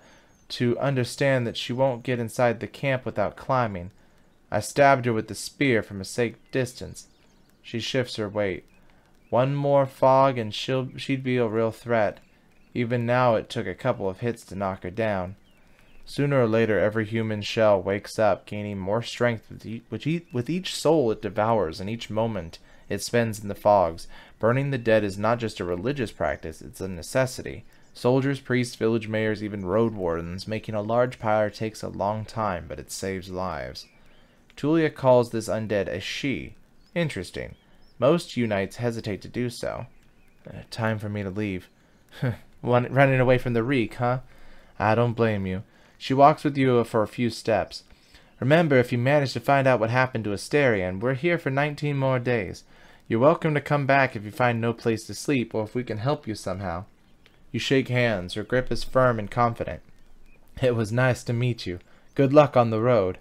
to understand that she won't get inside the camp without climbing. I stabbed her with the spear from a safe distance. She shifts her weight. One more fog and she'd be a real threat. Even now it took a couple of hits to knock her down. Sooner or later every human shell wakes up, gaining more strength with each soul it devours and each moment it spends in the fogs. Burning the dead is not just a religious practice, it's a necessity. Soldiers, priests, village mayors, even road wardens, making a large pyre takes a long time, but it saves lives. Tulia calls this undead a she. Interesting. Most Unites hesitate to do so. Time for me to leave. Running away from the reek, huh? I don't blame you. She walks with you for a few steps. Remember, if you manage to find out what happened to Asterion, we're here for 19 more days. You're welcome to come back if you find no place to sleep, or if we can help you somehow. You shake hands. Her grip is firm and confident. It was nice to meet you. Good luck on the road.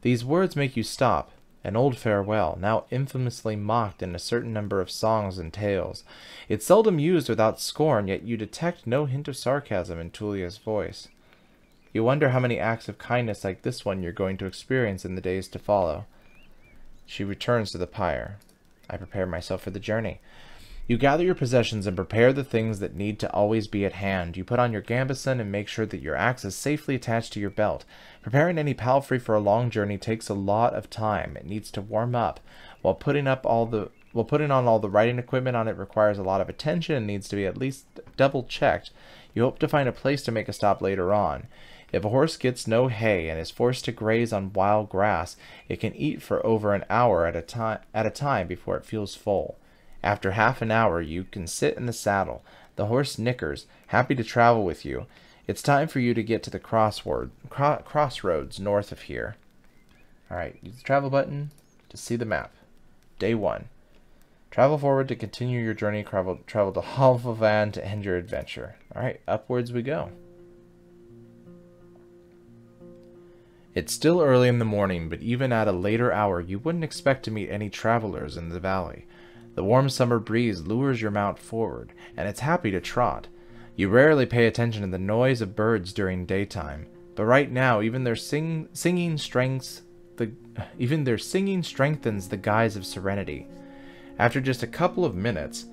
These words make you stop. An old farewell, now infamously mocked in a certain number of songs and tales. It's seldom used without scorn, yet you detect no hint of sarcasm in Tulia's voice. You wonder how many acts of kindness like this one you're going to experience in the days to follow. She returns to the pyre. I prepare myself for the journey. You gather your possessions and prepare the things that need to always be at hand. You put on your gambeson and make sure that your axe is safely attached to your belt. Preparing any palfrey for a long journey takes a lot of time. It needs to warm up. While putting on all the riding equipment on it requires a lot of attention and needs to be at least double checked. You hope to find a place to make a stop later on. If a horse gets no hay and is forced to graze on wild grass, it can eat for over an hour at a time before it feels full. After half an hour, you can sit in the saddle. The horse nickers, happy to travel with you. It's time for you to get to the crossroads north of here. Alright, use the travel button to see the map. Day 1. Travel forward to continue your journey. Travel to Halvavan to end your adventure. Alright, upwards we go. It's still early in the morning, but even at a later hour, you wouldn't expect to meet any travelers in the valley. The warm summer breeze lures your mount forward, and it's happy to trot. You rarely pay attention to the noise of birds during daytime, but right now, even their singing strengthens the guise of serenity. After just a couple of minutes,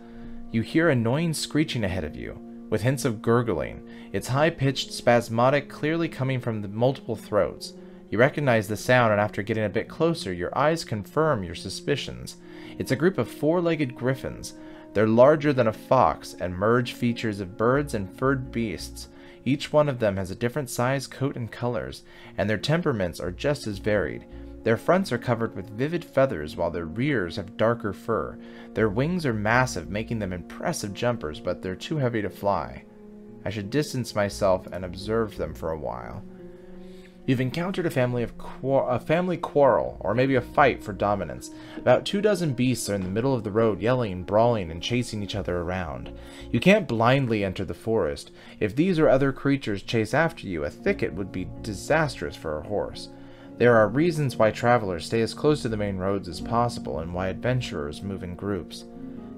you hear annoying screeching ahead of you, with hints of gurgling. It's high-pitched, spasmodic, clearly coming from the multiple throats. You recognize the sound, and after getting a bit closer, your eyes confirm your suspicions. It's a group of 4-legged griffins. They're larger than a fox, and merge features of birds and furred beasts. Each one of them has a different size, coat, and colors, and their temperaments are just as varied. Their fronts are covered with vivid feathers, while their rears have darker fur. Their wings are massive, making them impressive jumpers, but they're too heavy to fly. I should distance myself and observe them for a while. You've encountered a family quarrel, or maybe a fight for dominance. About 24 beasts are in the middle of the road, yelling, brawling, and chasing each other around. You can't blindly enter the forest. If these or other creatures chase after you, a thicket would be disastrous for a horse. There are reasons why travelers stay as close to the main roads as possible, and why adventurers move in groups.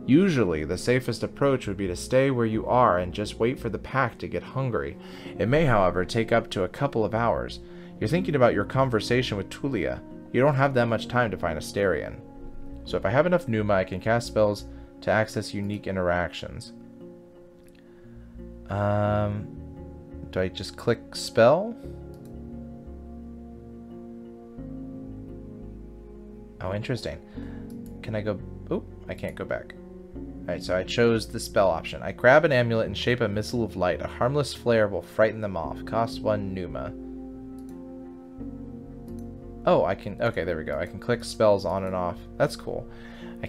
Usually, the safest approach would be to stay where you are and just wait for the pack to get hungry. It may, however, take up to a couple of hours. You're thinking about your conversation with Tulia. You don't have that much time to find Asterion. So if I have enough Pneuma, I can cast spells to access unique interactions. Do I just click spell? Oh, interesting. Can I go... Oh, I can't go back. Alright, so I chose the spell option. I grab an amulet and shape a missile of light. A harmless flare will frighten them off. Cost 1 Pneuma. Oh, I can... Okay, there we go. I can click spells on and off. That's cool. I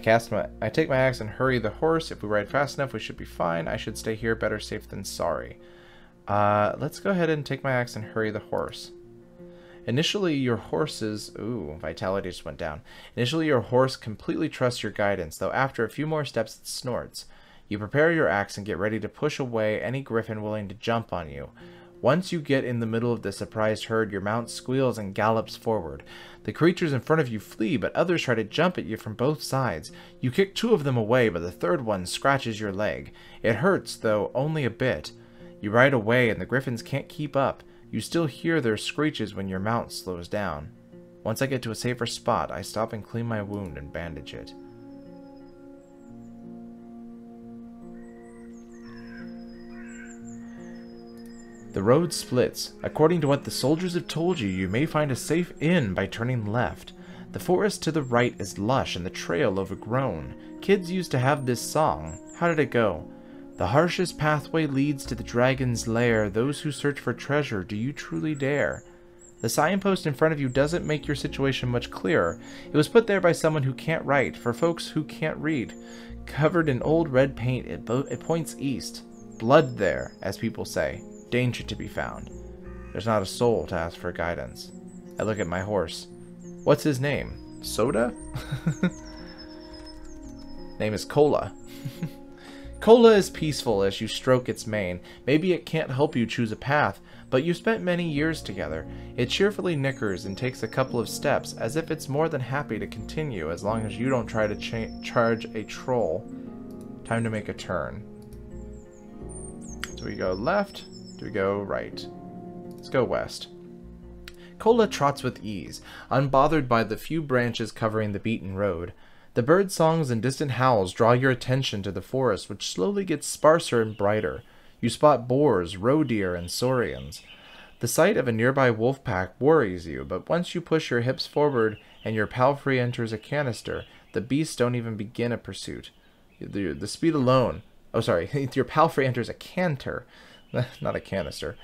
take my axe and hurry the horse. If we ride fast enough, we should be fine. I should stay here. Better safe than sorry. Let's go ahead and take my axe and hurry the horse. Initially, your horse's... Ooh, vitality just went down. Initially, your horse completely trusts your guidance, though after a few more steps, it snorts. You prepare your axe and get ready to push away any griffin willing to jump on you. Once you get in the middle of the surprised herd, your mount squeals and gallops forward. The creatures in front of you flee, but others try to jump at you from both sides. You kick 2 of them away, but the third one scratches your leg. It hurts, though only a bit. You ride away, and the griffins can't keep up. You still hear their screeches when your mount slows down. Once I get to a safer spot, I stop and clean my wound and bandage it. The road splits. According to what the soldiers have told you, you may find a safe inn by turning left. The forest to the right is lush and the trail overgrown. Kids used to have this song. How did it go? The harshest pathway leads to the dragon's lair. Those who search for treasure, do you truly dare? The signpost in front of you doesn't make your situation much clearer. It was put there by someone who can't write, for folks who can't read. Covered in old red paint, it points east. Blood there, as people say. Danger to be found. There's not a soul to ask for guidance. I look at my horse. What's his name? Soda? Name is Cola. Cola is peaceful as you stroke its mane. Maybe it can't help you choose a path, but you spent many years together. It cheerfully nickers and takes a couple of steps, as if it's more than happy to continue as long as you don't try to charge a troll. Time to make a turn. Do we go left? Do we go right? Let's go west. Cola trots with ease, unbothered by the few branches covering the beaten road. The bird songs and distant howls draw your attention to the forest, which slowly gets sparser and brighter. You spot boars, roe deer, and saurians. The sight of a nearby wolf pack worries you, but once you push your hips forward and your palfrey enters a canister, the beasts don't even begin a pursuit. The speed alone... Oh, sorry. Your palfrey enters a canter. Not a canister.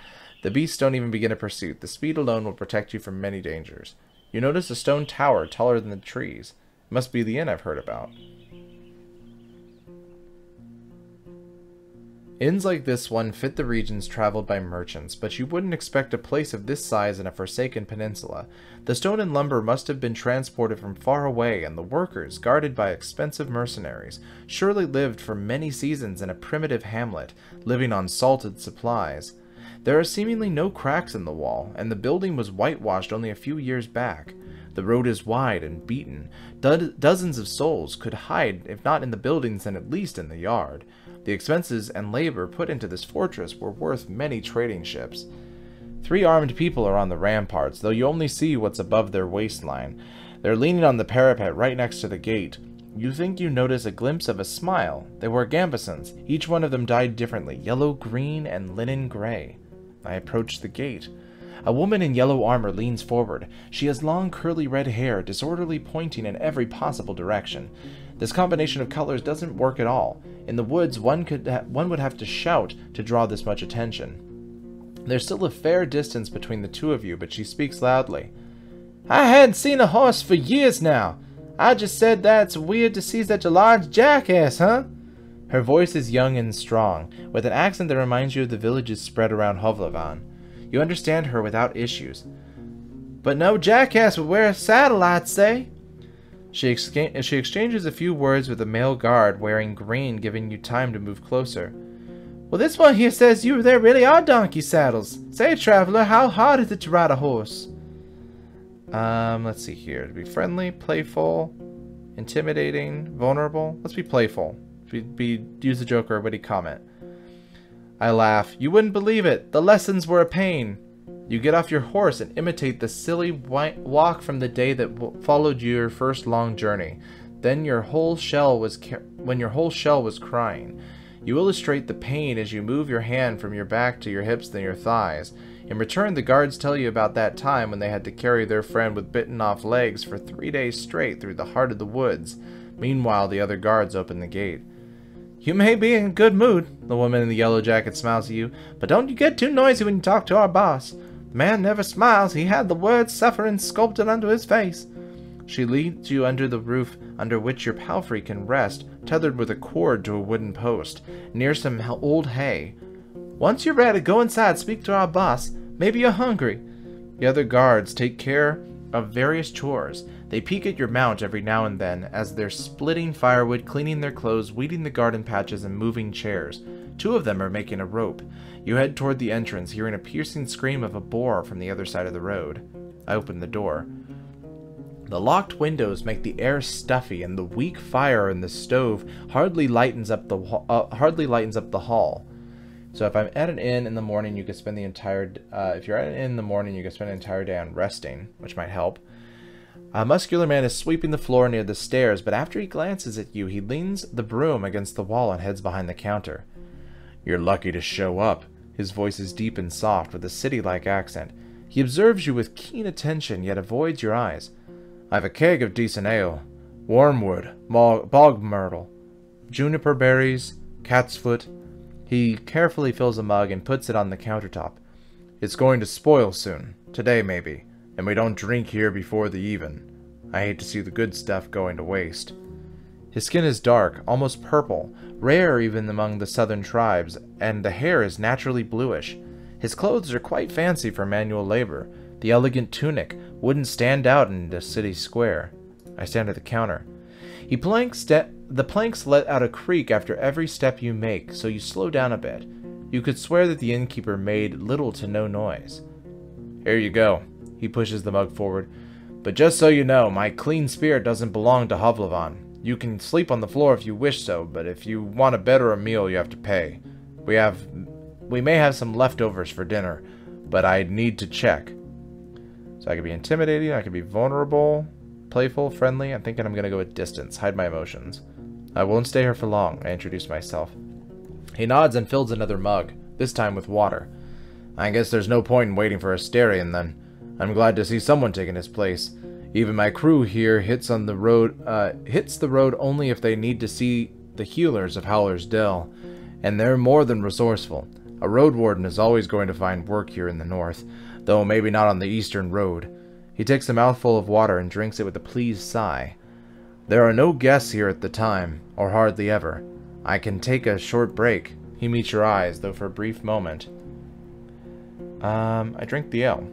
The beasts don't even begin a pursuit. The speed alone will protect you from many dangers. You notice a stone tower taller than the trees. It must be the inn I've heard about. Inns like this one fit the regions traveled by merchants, but you wouldn't expect a place of this size in a forsaken peninsula. The stone and lumber must have been transported from far away, and the workers, guarded by expensive mercenaries, surely lived for many seasons in a primitive hamlet, living on salted supplies. There are seemingly no cracks in the wall, and the building was whitewashed only a few years back. The road is wide and beaten. Dozens of souls could hide, if not in the buildings, then at least in the yard. The expenses and labor put into this fortress were worth many trading ships. 3 armed people are on the ramparts, though you only see what's above their waistline. They're leaning on the parapet right next to the gate. You think you notice a glimpse of a smile. They were gambesons. Each one of them dyed differently, yellow, green, and linen gray. I approach the gate. A woman in yellow armor leans forward. She has long curly red hair, disorderly pointing in every possible direction. This combination of colors doesn't work at all. In the woods, one would have to shout to draw this much attention. There's still a fair distance between the two of you, but she speaks loudly. I hadn't seen a horse for years now. I just said that it's weird to see such a large jackass, huh? Her voice is young and strong, with an accent that reminds you of the villages spread around Hovlevan. You understand her without issues. But no jackass would wear a saddle, I'd say. She exchanges a few words with a male guard wearing green, giving you time to move closer. Well, this one here says there really are donkey saddles. Say, traveler, how hard is it to ride a horse? Let's see here. To be friendly, playful, intimidating, vulnerable. Let's be playful. Use the joke or a witty comment. I laugh. You wouldn't believe it. The lessons were a pain. You get off your horse and imitate the silly walk from the day that followed your first long journey. Then when your whole shell was crying. You illustrate the pain as you move your hand from your back to your hips then your thighs. In return, the guards tell you about that time when they had to carry their friend with bitten off legs for 3 days straight through the heart of the woods. Meanwhile, the other guards open the gate. You may be in a good mood, the woman in the yellow jacket smiles at you, but don't you get too noisy when you talk to our boss. The man never smiles. He had the word suffering sculpted onto his face. She leads you under the roof under which your palfrey can rest, tethered with a cord to a wooden post, near some old hay. Once you're ready, go inside, speak to our boss. Maybe you're hungry. The other guards take care of various chores. They peek at your mount every now and then as they're splitting firewood, cleaning their clothes, weeding the garden patches, and moving chairs. 2 of them are making a rope. You head toward the entrance, hearing a piercing scream of a boar from the other side of the road. I open the door. The locked windows make the air stuffy, and the weak fire in the stove hardly lightens up the hall. So if I'm at an inn in the morning, you could spend the entire. If you're at an inn in the morning, you could spend an entire day on resting, which might help. A muscular man is sweeping the floor near the stairs, but after he glances at you, he leans the broom against the wall and heads behind the counter. You're lucky to show up. His voice is deep and soft, with a city-like accent. He observes you with keen attention, yet avoids your eyes. I've a keg of decent ale, wormwood, bog myrtle, juniper berries, cat's foot. He carefully fills a mug and puts it on the countertop. It's going to spoil soon, today maybe, and we don't drink here before the even. I hate to see the good stuff going to waste. His skin is dark, almost purple, rare even among the southern tribes, and the hair is naturally bluish. His clothes are quite fancy for manual labor. The elegant tunic wouldn't stand out in the city square. I stand at the counter. The planks let out a creak after every step you make, so you slow down a bit. You could swear that the innkeeper made little to no noise. Here you go. He pushes the mug forward. But just so you know, my clean spirit doesn't belong to Hovlevan. You can sleep on the floor if you wish so, but if you want a better meal, you have to pay. We may have some leftovers for dinner, but I need to check. So I could be intimidating, I could be vulnerable, playful, friendly. I'm thinking I'm going to go with distance, hide my emotions. I won't stay here for long, I introduce myself. He nods and fills another mug, this time with water. I guess there's no point in waiting for Asterion then. I'm glad to see someone taking his place. Even my crew here hits the road only if they need to see the healers of Howler's Dell. And they're more than resourceful. A Roadwarden is always going to find work here in the north, though maybe not on the eastern road. He takes a mouthful of water and drinks it with a pleased sigh. There are no guests here at the time, or hardly ever. I can take a short break. He meets your eyes, though for a brief moment. I drink the ale.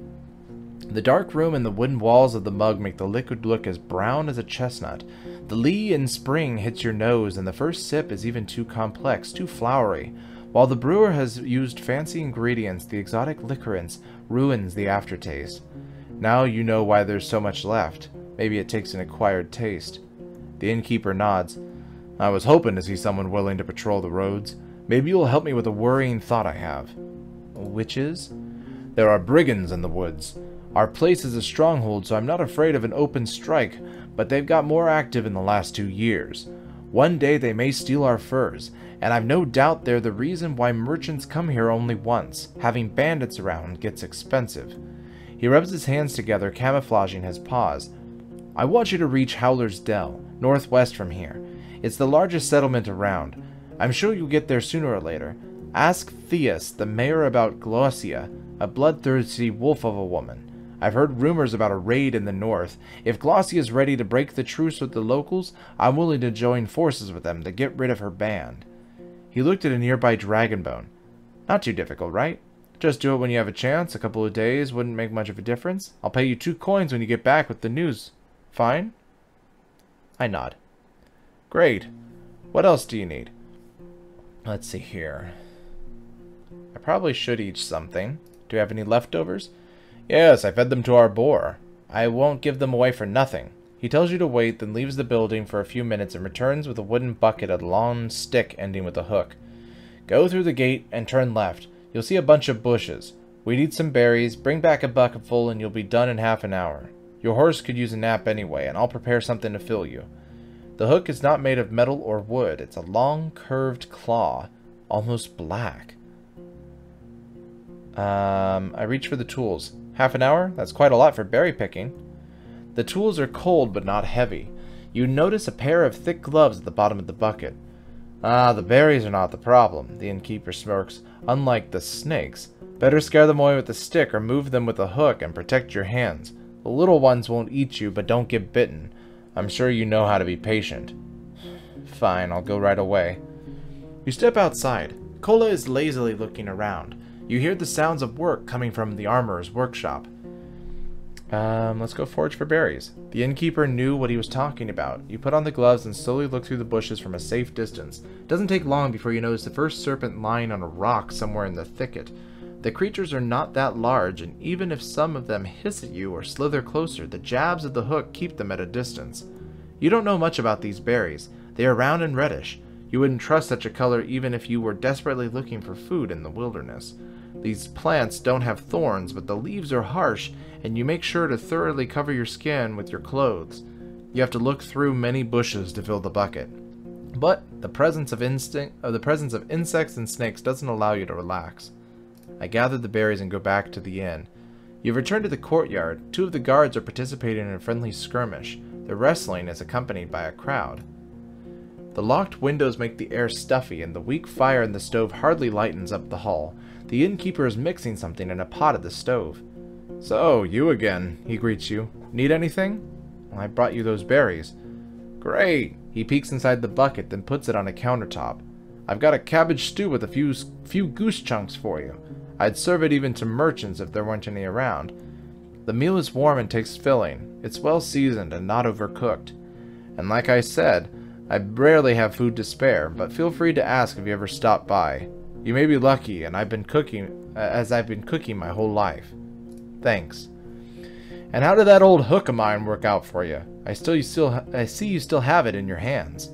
The dark room and the wooden walls of the mug make the liquid look as brown as a chestnut. The lee in spring hits your nose, and the first sip is even too complex, too flowery. While the brewer has used fancy ingredients, the exotic liquorance ruins the aftertaste. Now you know why there's so much left. Maybe it takes an acquired taste. The innkeeper nods. I was hoping to see someone willing to patrol the roads. Maybe you'll help me with a worrying thought I have. Which is? There are brigands in the woods. Our place is a stronghold, so I'm not afraid of an open strike, but they've got more active in the last 2 years. One day they may steal our furs, and I've no doubt they're the reason why merchants come here only once. Having bandits around gets expensive. He rubs his hands together, camouflaging his paws. I want you to reach Howler's Dell, northwest from here. It's the largest settlement around. I'm sure you'll get there sooner or later. Ask Theus, the mayor, about Glossia, a bloodthirsty wolf of a woman. I've heard rumors about a raid in the north. If Glossia is ready to break the truce with the locals, I'm willing to join forces with them to get rid of her band. He looked at a nearby dragon bone. Not too difficult, right? Just do it when you have a chance. A couple of days wouldn't make much of a difference. I'll pay you 2 coins when you get back with the news. Fine? I nod. Great. What else do you need? Let's see here. I probably should eat something. Do you have any leftovers? Yes, I fed them to our boar. I won't give them away for nothing. He tells you to wait, then leaves the building for a few minutes and returns with a wooden bucket and a long stick ending with a hook. Go through the gate and turn left. You'll see a bunch of bushes. We'd eat some berries, bring back a bucket full, and you'll be done in half an hour. Your horse could use a nap anyway, and I'll prepare something to fill you. The hook is not made of metal or wood. It's a long, curved claw, almost black. I reach for the tools. Half an hour? That's quite a lot for berry picking. The tools are cold but not heavy. You notice a pair of thick gloves at the bottom of the bucket. Ah, the berries are not the problem, the innkeeper smirks. Unlike the snakes. Better scare them away with a stick or move them with a hook and protect your hands. The little ones won't eat you, but don't get bitten. I'm sure you know how to be patient. Fine, I'll go right away. You step outside. Kola is lazily looking around. You hear the sounds of work coming from the armorer's workshop. Let's go forage for berries. The innkeeper knew what he was talking about. You put on the gloves and slowly look through the bushes from a safe distance. It doesn't take long before you notice the first serpent lying on a rock somewhere in the thicket. The creatures are not that large, and even if some of them hiss at you or slither closer, the jabs of the hook keep them at a distance. You don't know much about these berries. They are round and reddish. You wouldn't trust such a color even if you were desperately looking for food in the wilderness. These plants don't have thorns, but the leaves are harsh, and you make sure to thoroughly cover your skin with your clothes. You have to look through many bushes to fill the bucket. But the presence of insects and snakes doesn't allow you to relax. I gather the berries and go back to the inn. You've returned to the courtyard. 2 of the guards are participating in a friendly skirmish. Their wrestling is accompanied by a crowd. The locked windows make the air stuffy, and the weak fire in the stove hardly lightens up the hall. The innkeeper is mixing something in a pot at the stove. So, you again, he greets you. Need anything? Well, I brought you those berries. Great! He peeks inside the bucket, then puts it on a countertop. I've got a cabbage stew with a few goose chunks for you. I'd serve it even to merchants if there weren't any around. The meal is warm and takes filling. It's well seasoned and not overcooked. And like I said, I rarely have food to spare, but feel free to ask if you ever stop by. You may be lucky, and I've been cooking my whole life. Thanks. And how did that old hook of mine work out for you? I see you still have it in your hands.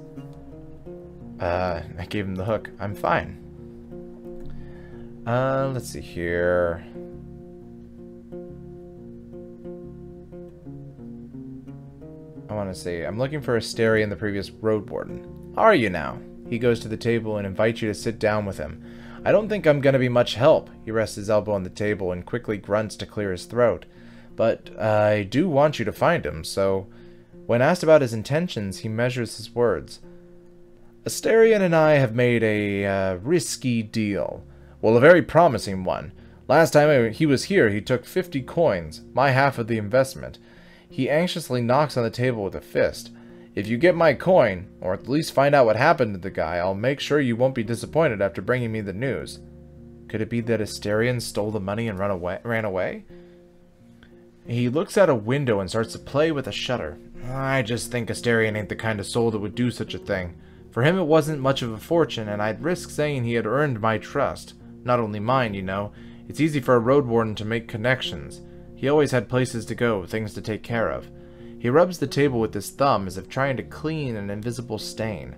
I gave him the hook. I'm fine. Let's see here. I want to say, I'm looking for Asteria in the previous Roadwarden. How are you now? He goes to the table and invites you to sit down with him. I don't think I'm going to be much help. He rests his elbow on the table and quickly grunts to clear his throat. But I do want you to find him, so... When asked about his intentions, he measures his words. Asterion and I have made a risky deal. Well, a very promising one. Last time he was here, he took 50 coins, my half of the investment. He anxiously knocks on the table with a fist. If you get my coin, or at least find out what happened to the guy, I'll make sure you won't be disappointed after bringing me the news. Could it be that Asterion stole the money and ran away? He looks out a window and starts to play with a shutter. I just think Asterion ain't the kind of soul that would do such a thing. For him it wasn't much of a fortune, and I'd risk saying he had earned my trust. Not only mine, you know. It's easy for a Roadwarden to make connections. He always had places to go, things to take care of. He rubs the table with his thumb as if trying to clean an invisible stain.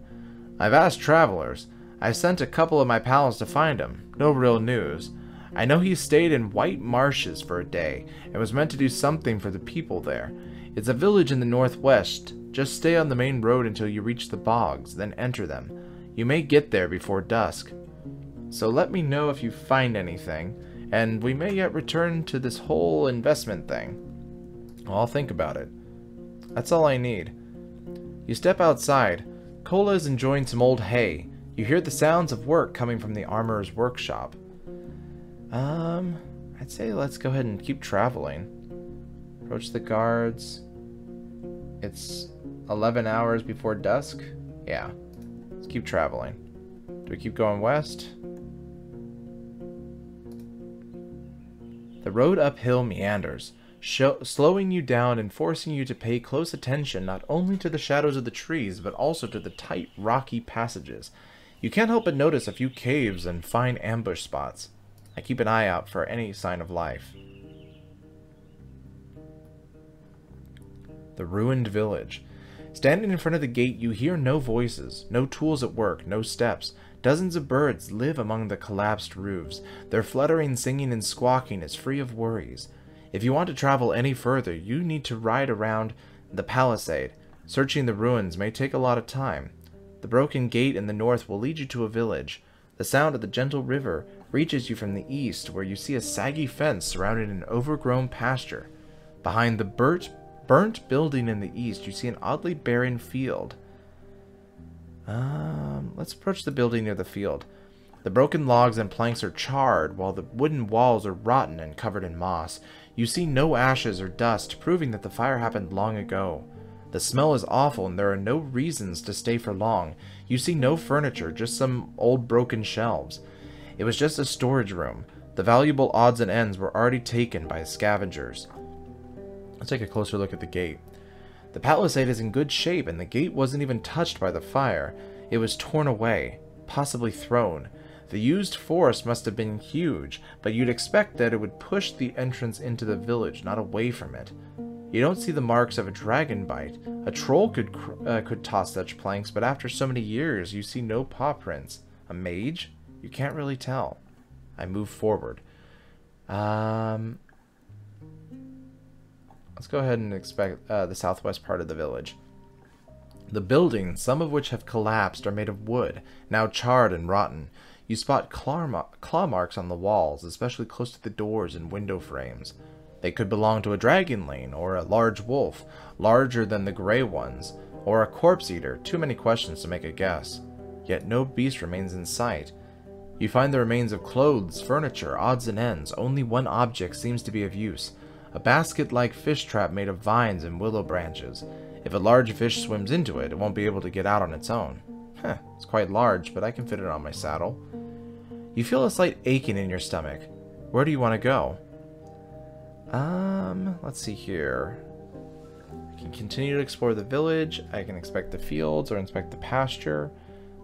I've asked travelers. I've sent a couple of my pals to find him. No real news. I know he stayed in White Marshes for a day, and was meant to do something for the people there. It's a village in the northwest. Just stay on the main road until you reach the bogs, then enter them. You may get there before dusk. So let me know if you find anything, and we may yet return to this whole investment thing. I'll think about it. That's all I need. You step outside. Kola is enjoying some old hay. You hear the sounds of work coming from the armorer's workshop. I'd say let's go ahead and keep traveling. Approach the guards. It's 11 hours before dusk. Yeah. Let's keep traveling. Do we keep going west? The road uphill meanders, slowing you down and forcing you to pay close attention not only to the shadows of the trees, but also to the tight, rocky passages. You can't help but notice a few caves and fine ambush spots. I keep an eye out for any sign of life. The ruined village. Standing in front of the gate, you hear no voices, no tools at work, no steps. Dozens of birds live among the collapsed roofs. Their fluttering, singing, and squawking is free of worries. If you want to travel any further, you need to ride around the palisade. Searching the ruins may take a lot of time. The broken gate in the north will lead you to a village. The sound of the gentle river reaches you from the east, where you see a saggy fence surrounding an overgrown pasture. Behind the burnt building in the east, you see an oddly barren field. Let's approach the building near the field. The broken logs and planks are charred, while the wooden walls are rotten and covered in moss. You see no ashes or dust, proving that the fire happened long ago. The smell is awful, and there are no reasons to stay for long. You see no furniture, just some old broken shelves. It was just a storage room. The valuable odds and ends were already taken by scavengers. Let's take a closer look at the gate. The palisade is in good shape, and the gate wasn't even touched by the fire. It was torn away, possibly thrown. The used force must have been huge, but you'd expect that it would push the entrance into the village, not away from it. You don't see the marks of a dragon bite. A troll could toss such planks, but after so many years, you see no paw prints. A mage? You can't really tell. I move forward. Let's go ahead and inspect the southwest part of the village. The buildings, some of which have collapsed, are made of wood, now charred and rotten. You spot claw marks on the walls, especially close to the doors and window frames. They could belong to a dragon lane, or a large wolf, larger than the gray ones, or a corpse eater. Too many questions to make a guess. Yet no beast remains in sight. You find the remains of clothes, furniture, odds and ends. Only one object seems to be of use. A basket-like fish trap made of vines and willow branches. If a large fish swims into it, it won't be able to get out on its own. It's quite large, but I can fit it on my saddle. You feel a slight aching in your stomach. Where do you want to go? Let's see here. I can continue to explore the village. I can inspect the fields or inspect the pasture.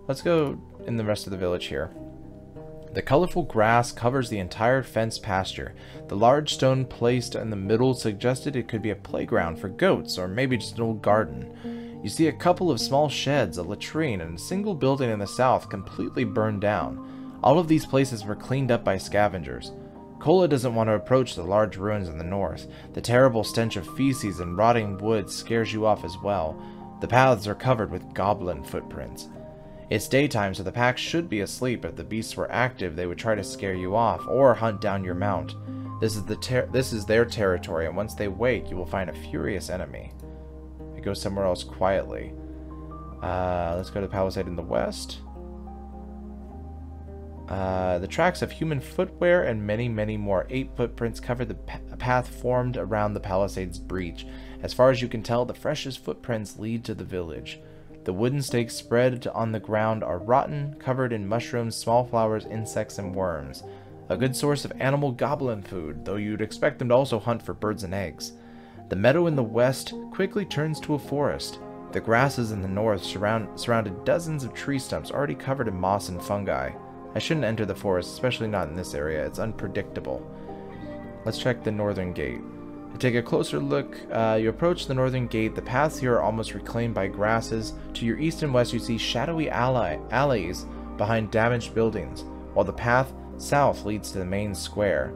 Let's go in the rest of the village here. The colorful grass covers the entire fenced pasture. The large stone placed in the middle suggested it could be a playground for goats, or maybe just an old garden. You see a couple of small sheds, a latrine, and a single building in the south completely burned down. All of these places were cleaned up by scavengers. Kola doesn't want to approach the large ruins in the north. The terrible stench of feces and rotting wood scares you off as well. The paths are covered with goblin footprints. It's daytime, so the pack should be asleep. If the beasts were active, they would try to scare you off or hunt down your mount. This is their territory, and once they wake, you will find a furious enemy. I go somewhere else quietly. Let's go to the palisade in the west. The tracks of human footwear and many, many more 8 footprints cover the path formed around the palisade's breach. As far as you can tell, the freshest footprints lead to the village. The wooden stakes spread on the ground are rotten, covered in mushrooms, small flowers, insects, and worms. A good source of animal goblin food, though you'd expect them to also hunt for birds and eggs. The meadow in the west quickly turns to a forest. The grasses in the north surrounded dozens of tree stumps already covered in moss and fungi. I shouldn't enter the forest, especially not in this area. It's unpredictable. Let's check the northern gate. To take a closer look, you approach the northern gate. The paths here are almost reclaimed by grasses. To your east and west, you see shadowy alleys behind damaged buildings, while the path south leads to the main square.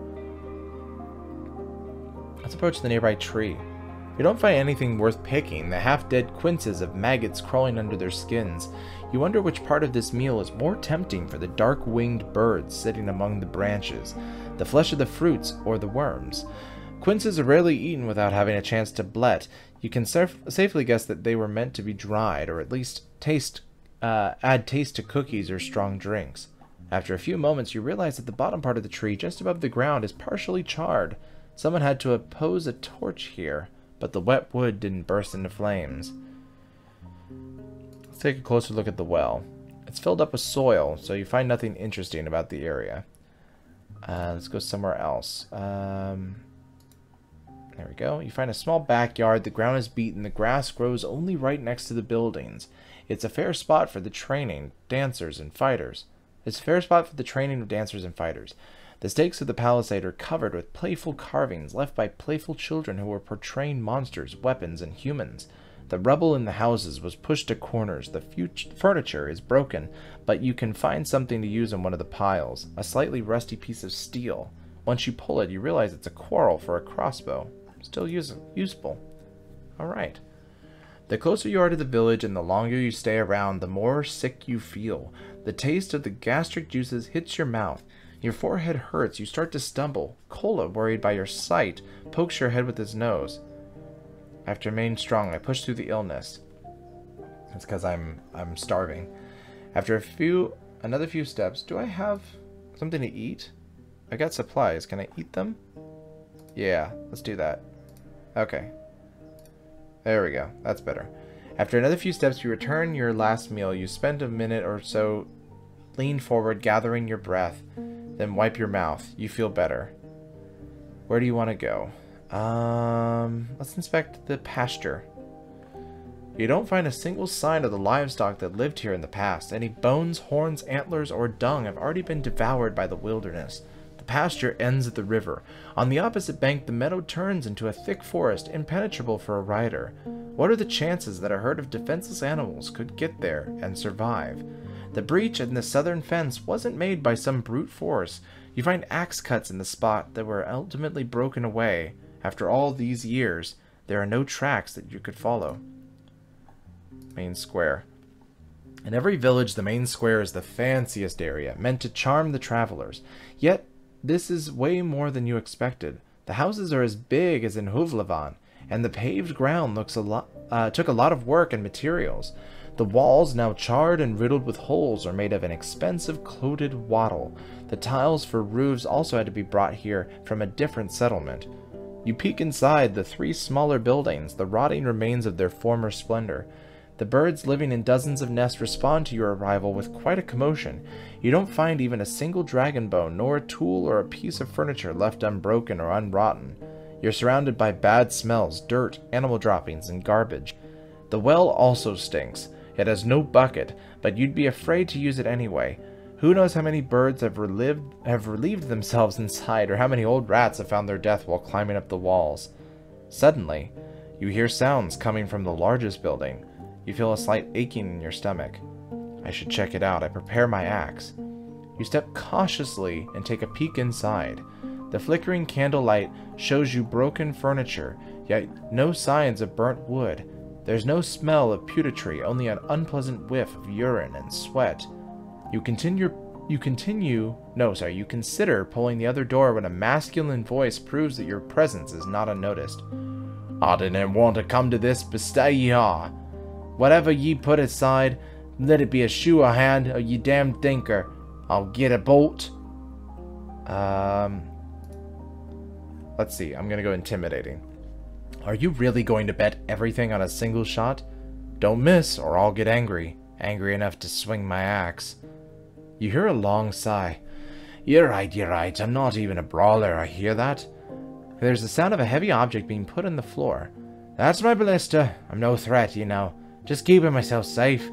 Let's approach the nearby tree. You don't find anything worth picking. The half-dead quinces have maggots crawling under their skins. You wonder which part of this meal is more tempting for the dark-winged birds sitting among the branches, the flesh of the fruits or the worms. Quinces are rarely eaten without having a chance to blet. You can safely guess that they were meant to be dried, or at least add taste to cookies or strong drinks. After a few moments, you realize that the bottom part of the tree, just above the ground, is partially charred. Someone had to oppose a torch here, but the wet wood didn't burst into flames. Let's take a closer look at the well. It's filled up with soil, so you find nothing interesting about the area. Let's go somewhere else. There we go. You find a small backyard. The ground is beaten. The grass grows only right next to the buildings. It's a fair spot for the training, dancers, and fighters. The stakes of the palisade are covered with playful carvings left by playful children who were portraying monsters, weapons, and humans. The rubble in the houses was pushed to corners. The furniture is broken, but you can find something to use in one of the piles, a slightly rusty piece of steel. Once you pull it, you realize it's a quarrel for a crossbow. Still useful. Alright. The closer you are to the village and the longer you stay around, the more sick you feel. The taste of the gastric juices hits your mouth. Your forehead hurts. You start to stumble. Kola, worried by your sight, pokes your head with his nose. I have to remain strong. I push through the illness. That's because I'm starving. After another few steps, do I have something to eat? I got supplies. Can I eat them? Yeah, let's do that. Okay. There we go. That's better. After another few steps, you return your last meal. You spend a minute or so, lean forward, gathering your breath, then wipe your mouth. You feel better. Where do you want to go? Let's inspect the pasture. You don't find a single sign of the livestock that lived here in the past. Any bones, horns, antlers, or dung have already been devoured by the wilderness. The pasture ends at the river. On the opposite bank, the meadow turns into a thick forest, impenetrable for a rider. What are the chances that a herd of defenseless animals could get there and survive? The breach in the southern fence wasn't made by some brute force. You find axe cuts in the spot that were ultimately broken away. After all these years, there are no tracks that you could follow. Main square. In every village, the main square is the fanciest area, meant to charm the travelers. Yet, this is way more than you expected. The houses are as big as in Huvlavan, and the paved ground took a lot of work and materials. The walls, now charred and riddled with holes, are made of an expensive coated wattle. The tiles for roofs also had to be brought here from a different settlement. You peek inside the 3 smaller buildings, the rotting remains of their former splendor. The birds living in dozens of nests respond to your arrival with quite a commotion. You don't find even a single dragon bone, nor a tool or a piece of furniture left unbroken or unrotten. You're surrounded by bad smells, dirt, animal droppings, and garbage. The well also stinks. It has no bucket, but you'd be afraid to use it anyway. Who knows how many birds have relieved themselves inside, or how many old rats have found their death while climbing up the walls. Suddenly, you hear sounds coming from the largest building. You feel a slight aching in your stomach. I should check it out. I prepare my axe. You step cautiously and take a peek inside. The flickering candlelight shows you broken furniture, yet no signs of burnt wood. There's no smell of putridity, only an unpleasant whiff of urine and sweat. You consider pulling the other door when a masculine voice proves that your presence is not unnoticed. I didn't want to come to this, but stay ye are. Whatever ye put aside, let it be a shoe or hand, or ye damn thinker. I'll get a bolt. Let's see, I'm gonna go intimidating. Are you really going to bet everything on a single shot? Don't miss, or I'll get angry. Angry enough to swing my axe. You hear a long sigh. You're right. I'm not even a brawler, I hear that. There's the sound of a heavy object being put on the floor. That's my ballista. I'm no threat, you know. Just keeping myself safe.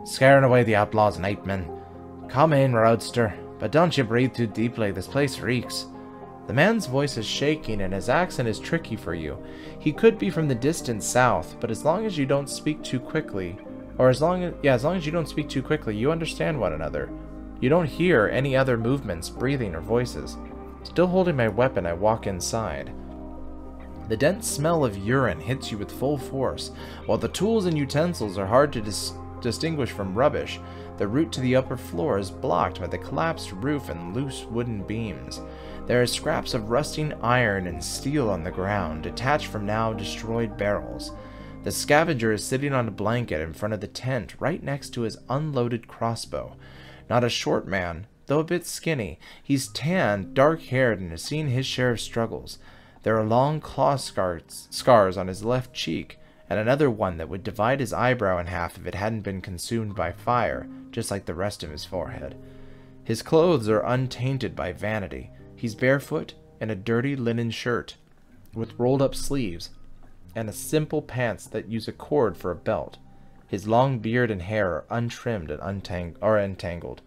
Scaring away the outlaws and ape men. Come in, roadster. But don't you breathe too deeply. This place reeks. The man's voice is shaking and his accent is tricky for you. He could be from the distant south, but as long as you don't speak too quickly, as long as you don't speak too quickly, you understand one another. You don't hear any other movements, breathing, or voices. Still holding my weapon, I walk inside. The dense smell of urine hits you with full force. While the tools and utensils are hard to distinguish from rubbish, the route to the upper floor is blocked by the collapsed roof and loose wooden beams. There are scraps of rusting iron and steel on the ground, detached from now destroyed barrels. The scavenger is sitting on a blanket in front of the tent, right next to his unloaded crossbow. Not a short man, though a bit skinny. He's tanned, dark-haired, and has seen his share of struggles. There are long claw scars on his left cheek, and another one that would divide his eyebrow in half if it hadn't been consumed by fire, just like the rest of his forehead. His clothes are untainted by vanity. He's barefoot in a dirty linen shirt with rolled-up sleeves and a simple pants that use a cord for a belt. His long beard and hair are untrimmed and entangled.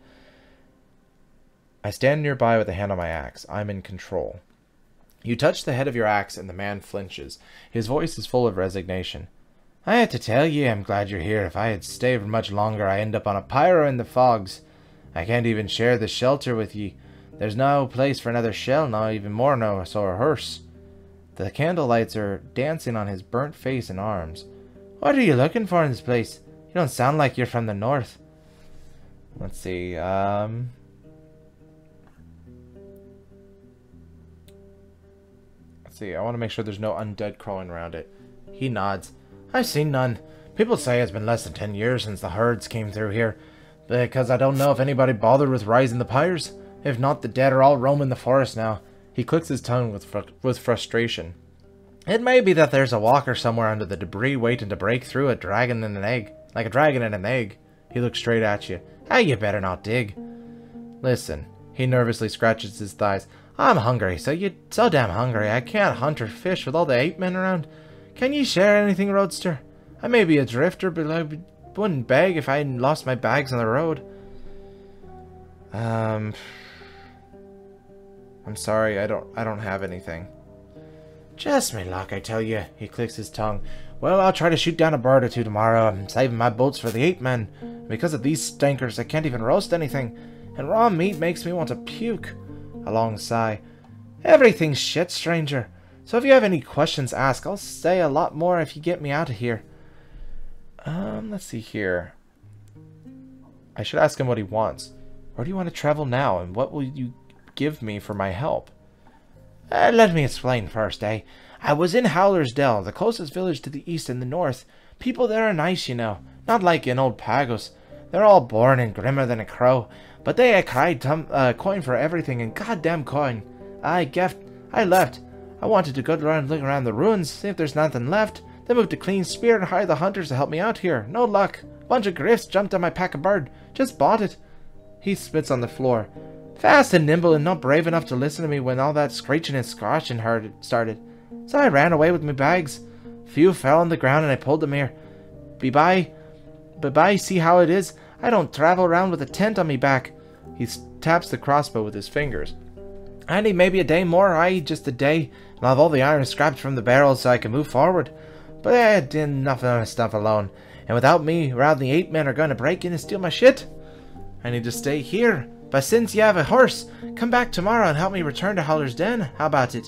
I stand nearby with a hand on my axe. I'm in control. You touch the head of your axe and the man flinches. His voice is full of resignation. I had to tell ye, I'm glad you're here. If I had stayed for much longer, I end up on a pyro in the fogs. I can't even share the shelter with ye. There's no place for another shell, not even more no so a hearse. The candle lights are dancing on his burnt face and arms. What are you looking for in this place? You don't sound like you're from the north. Let's see, Let's see, I want to make sure there's no undead crawling around it. He nods. I've seen none. People say it's been less than 10 years since the herds came through here, because I don't know if anybody bothered with rising the pyres. If not, the dead are all roaming the forest now. He clicks his tongue with frustration. It may be that there's a walker somewhere under the debris waiting to break through a dragon in an egg. Like a dragon in an egg. He looks straight at you. Hey, you better not dig. Listen. He nervously scratches his thighs. I'm hungry, so damn hungry. I can't hunt or fish with all the ape men around. Can you share anything, Roadster? I may be a drifter, but I wouldn't beg if I hadn't lost my bags on the road. I'm sorry, I don't have anything. Just me luck, I tell you. He clicks his tongue. Well, I'll try to shoot down a bird or two tomorrow. I'm saving my bolts for the ape men. Because of these stinkers, I can't even roast anything. And raw meat makes me want to puke. A long sigh. Everything's shit, stranger. So if you have any questions, ask. I'll say a lot more if you get me out of here. Let's see here. I should ask him what he wants. Where do you want to travel now, and what will you give me for my help? Let me explain first, I was in Howler's Dell, the closest village to the east and the north. People there are nice, you know. Not like in old Pagos. They're all born and grimmer than a crow. But they cried coin for everything, and goddamn coin. I left. I wanted to go around look around the ruins, see if there's nothing left. They moved a clean spear and hired the hunters to help me out here. No luck. Bunch of grifts jumped on my pack of bird. Just bought it. He spits on the floor. Fast and nimble and not brave enough to listen to me when all that screeching and scratching started. So I ran away with my bags. Few fell on the ground and I pulled them here. Bye-bye, see how it is? I don't travel around with a tent on me back. He taps the crossbow with his fingers. I need maybe a day more, just a day, and I'll have all the iron scrapped from the barrels so I can move forward. But I did enough of my stuff alone, and without me, around the 8 men are going to break in and steal my shit. I need to stay here, but since you have a horse, come back tomorrow and help me return to Howler's Den. How about it?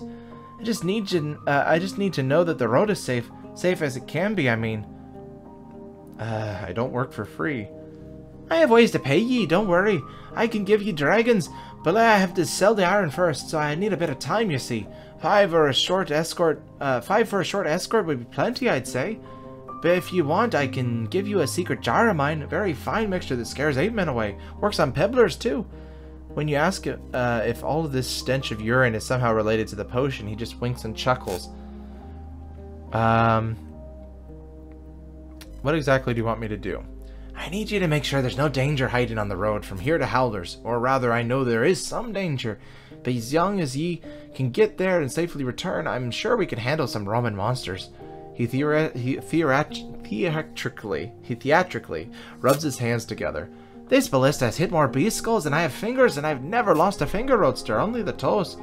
I just need to know that the road is safe as it can be, I mean. I don't work for free. I have ways to pay ye, don't worry. I can give ye dragons, but I have to sell the iron first, so I need a bit of time, you see. 5 for a short escort would be plenty, I'd say. But if you want, I can give you a secret jar of mine, a very fine mixture that scares 8 men away. Works on pebblers, too. When you ask if all of this stench of urine is somehow related to the potion, he just winks and chuckles. What exactly do you want me to do? I need you to make sure there's no danger hiding on the road from here to Howler's, or rather I know there is some danger, but as young as ye can get there and safely return, I'm sure we can handle some Roman monsters. He theatrically rubs his hands together. This ballista has hit more beast skulls than I have fingers, and I've never lost a finger, Roadster, only the toes.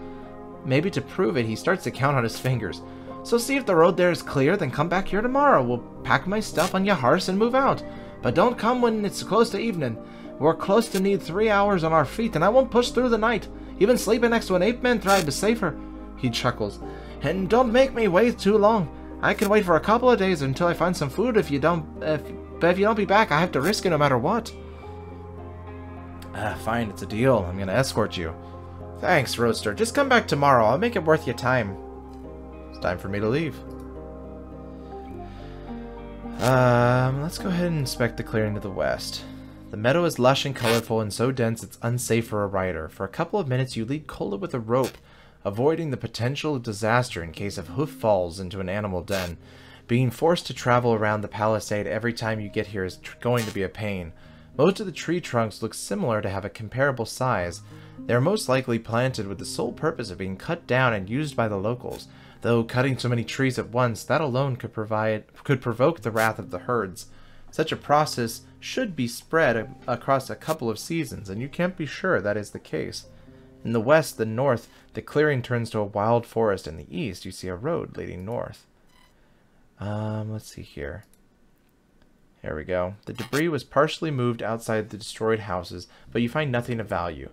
Maybe to prove it, he starts to count on his fingers. So see if the road there is clear, then come back here tomorrow. We'll pack my stuff on your horse and move out. But don't come when it's close to evening. We're close to need 3 hours on our feet, and I won't push through the night. Even sleeping next to an 8-man tribe is safer. He chuckles. And don't make me wait too long. I can wait for a couple of days until I find some food. But if you don't be back, I have to risk it no matter what. Fine, it's a deal. I'm gonna escort you. Thanks, Roadster. Just come back tomorrow. I'll make it worth your time. It's time for me to leave. Let's go ahead and inspect the clearing to the west. The meadow is lush and colorful and so dense it's unsafe for a rider. For a couple of minutes you lead Cola with a rope avoiding the potential disaster in case of hoof falls into an animal den. Being forced to travel around the palisade every time you get here is going to be a pain. Most of the tree trunks look similar to have a comparable size. They are most likely planted with the sole purpose of being cut down and used by the locals, though cutting so many trees at once, that alone could provoke the wrath of the herds. Such a process should be spread across a couple of seasons, and you can't be sure that is the case. In the west, the north, the clearing turns to a wild forest. In the east, you see a road leading north. Let's see here. Here we go. The debris was partially moved outside the destroyed houses, but you find nothing of value.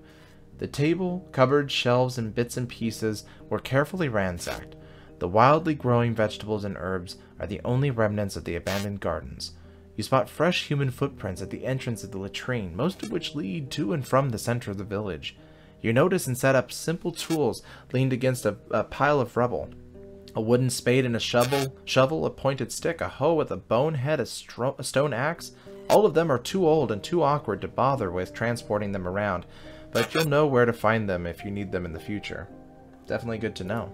The table, cupboards, shelves, and bits and pieces were carefully ransacked. The wildly growing vegetables and herbs are the only remnants of the abandoned gardens. You spot fresh human footprints at the entrance of the latrine, most of which lead to and from the center of the village. You notice and set up simple tools leaned against a pile of rubble. A wooden spade and a shovel, a pointed stick, a hoe with a bone head, a stone axe. All of them are too old and too awkward to bother with transporting them around, but you'll know where to find them if you need them in the future. Definitely good to know.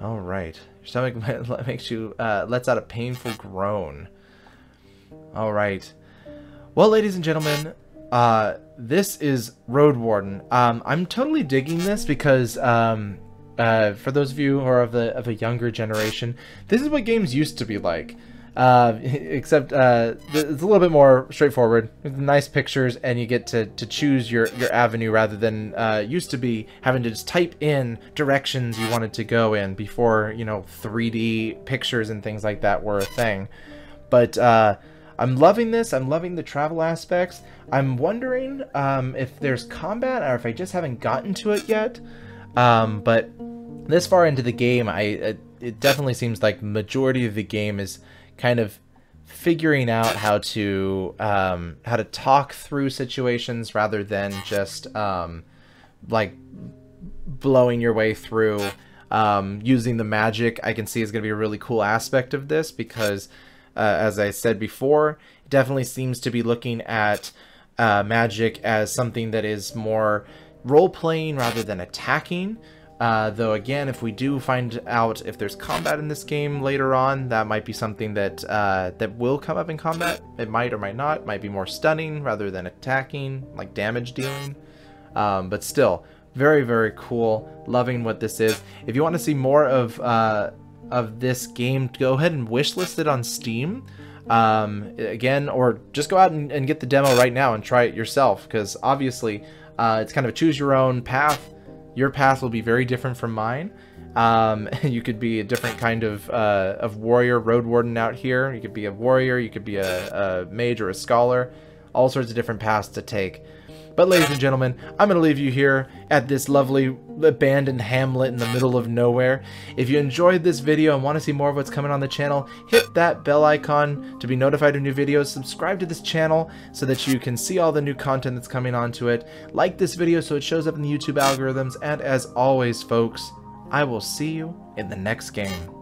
Alright. Your stomach makes you, lets out a painful groan. Alright. Well, ladies and gentlemen, this is Roadwarden. I'm totally digging this because, for those of you who are of a younger generation, this is what games used to be like. Except it's a little bit more straightforward, with nice pictures, and you get to choose your avenue rather than used to be having to just type in directions you wanted to go in before, you know, 3D pictures and things like that were a thing. But I'm loving this. I'm loving the travel aspects. I'm wondering if there's combat or if I just haven't gotten to it yet. But this far into the game, it definitely seems like majority of the game is kind of figuring out how to talk through situations rather than just like blowing your way through. Using the magic, I can see is going to be a really cool aspect of this because, as I said before, it definitely seems to be looking at magic as something that is more role-playing rather than attacking. Though again, if we do find out if there's combat in this game later on, that might be something that that will come up in combat. It might or might not. It might be more stunning rather than attacking, like damage dealing. But still, very, very cool. Loving what this is. If you want to see more of this game, go ahead and wishlist it on Steam. Again, or just go out and get the demo right now and try it yourself, because obviously it's kind of a choose your own path. Your path will be very different from mine. You could be a different kind of warrior, Roadwarden out here. You could be a warrior, you could be a mage or a scholar. All sorts of different paths to take. But ladies and gentlemen, I'm going to leave you here at this lovely abandoned hamlet in the middle of nowhere. If you enjoyed this video and want to see more of what's coming on the channel, hit that bell icon to be notified of new videos. Subscribe to this channel so that you can see all the new content that's coming onto it. Like this video so it shows up in the YouTube algorithms. And as always, folks, I will see you in the next game.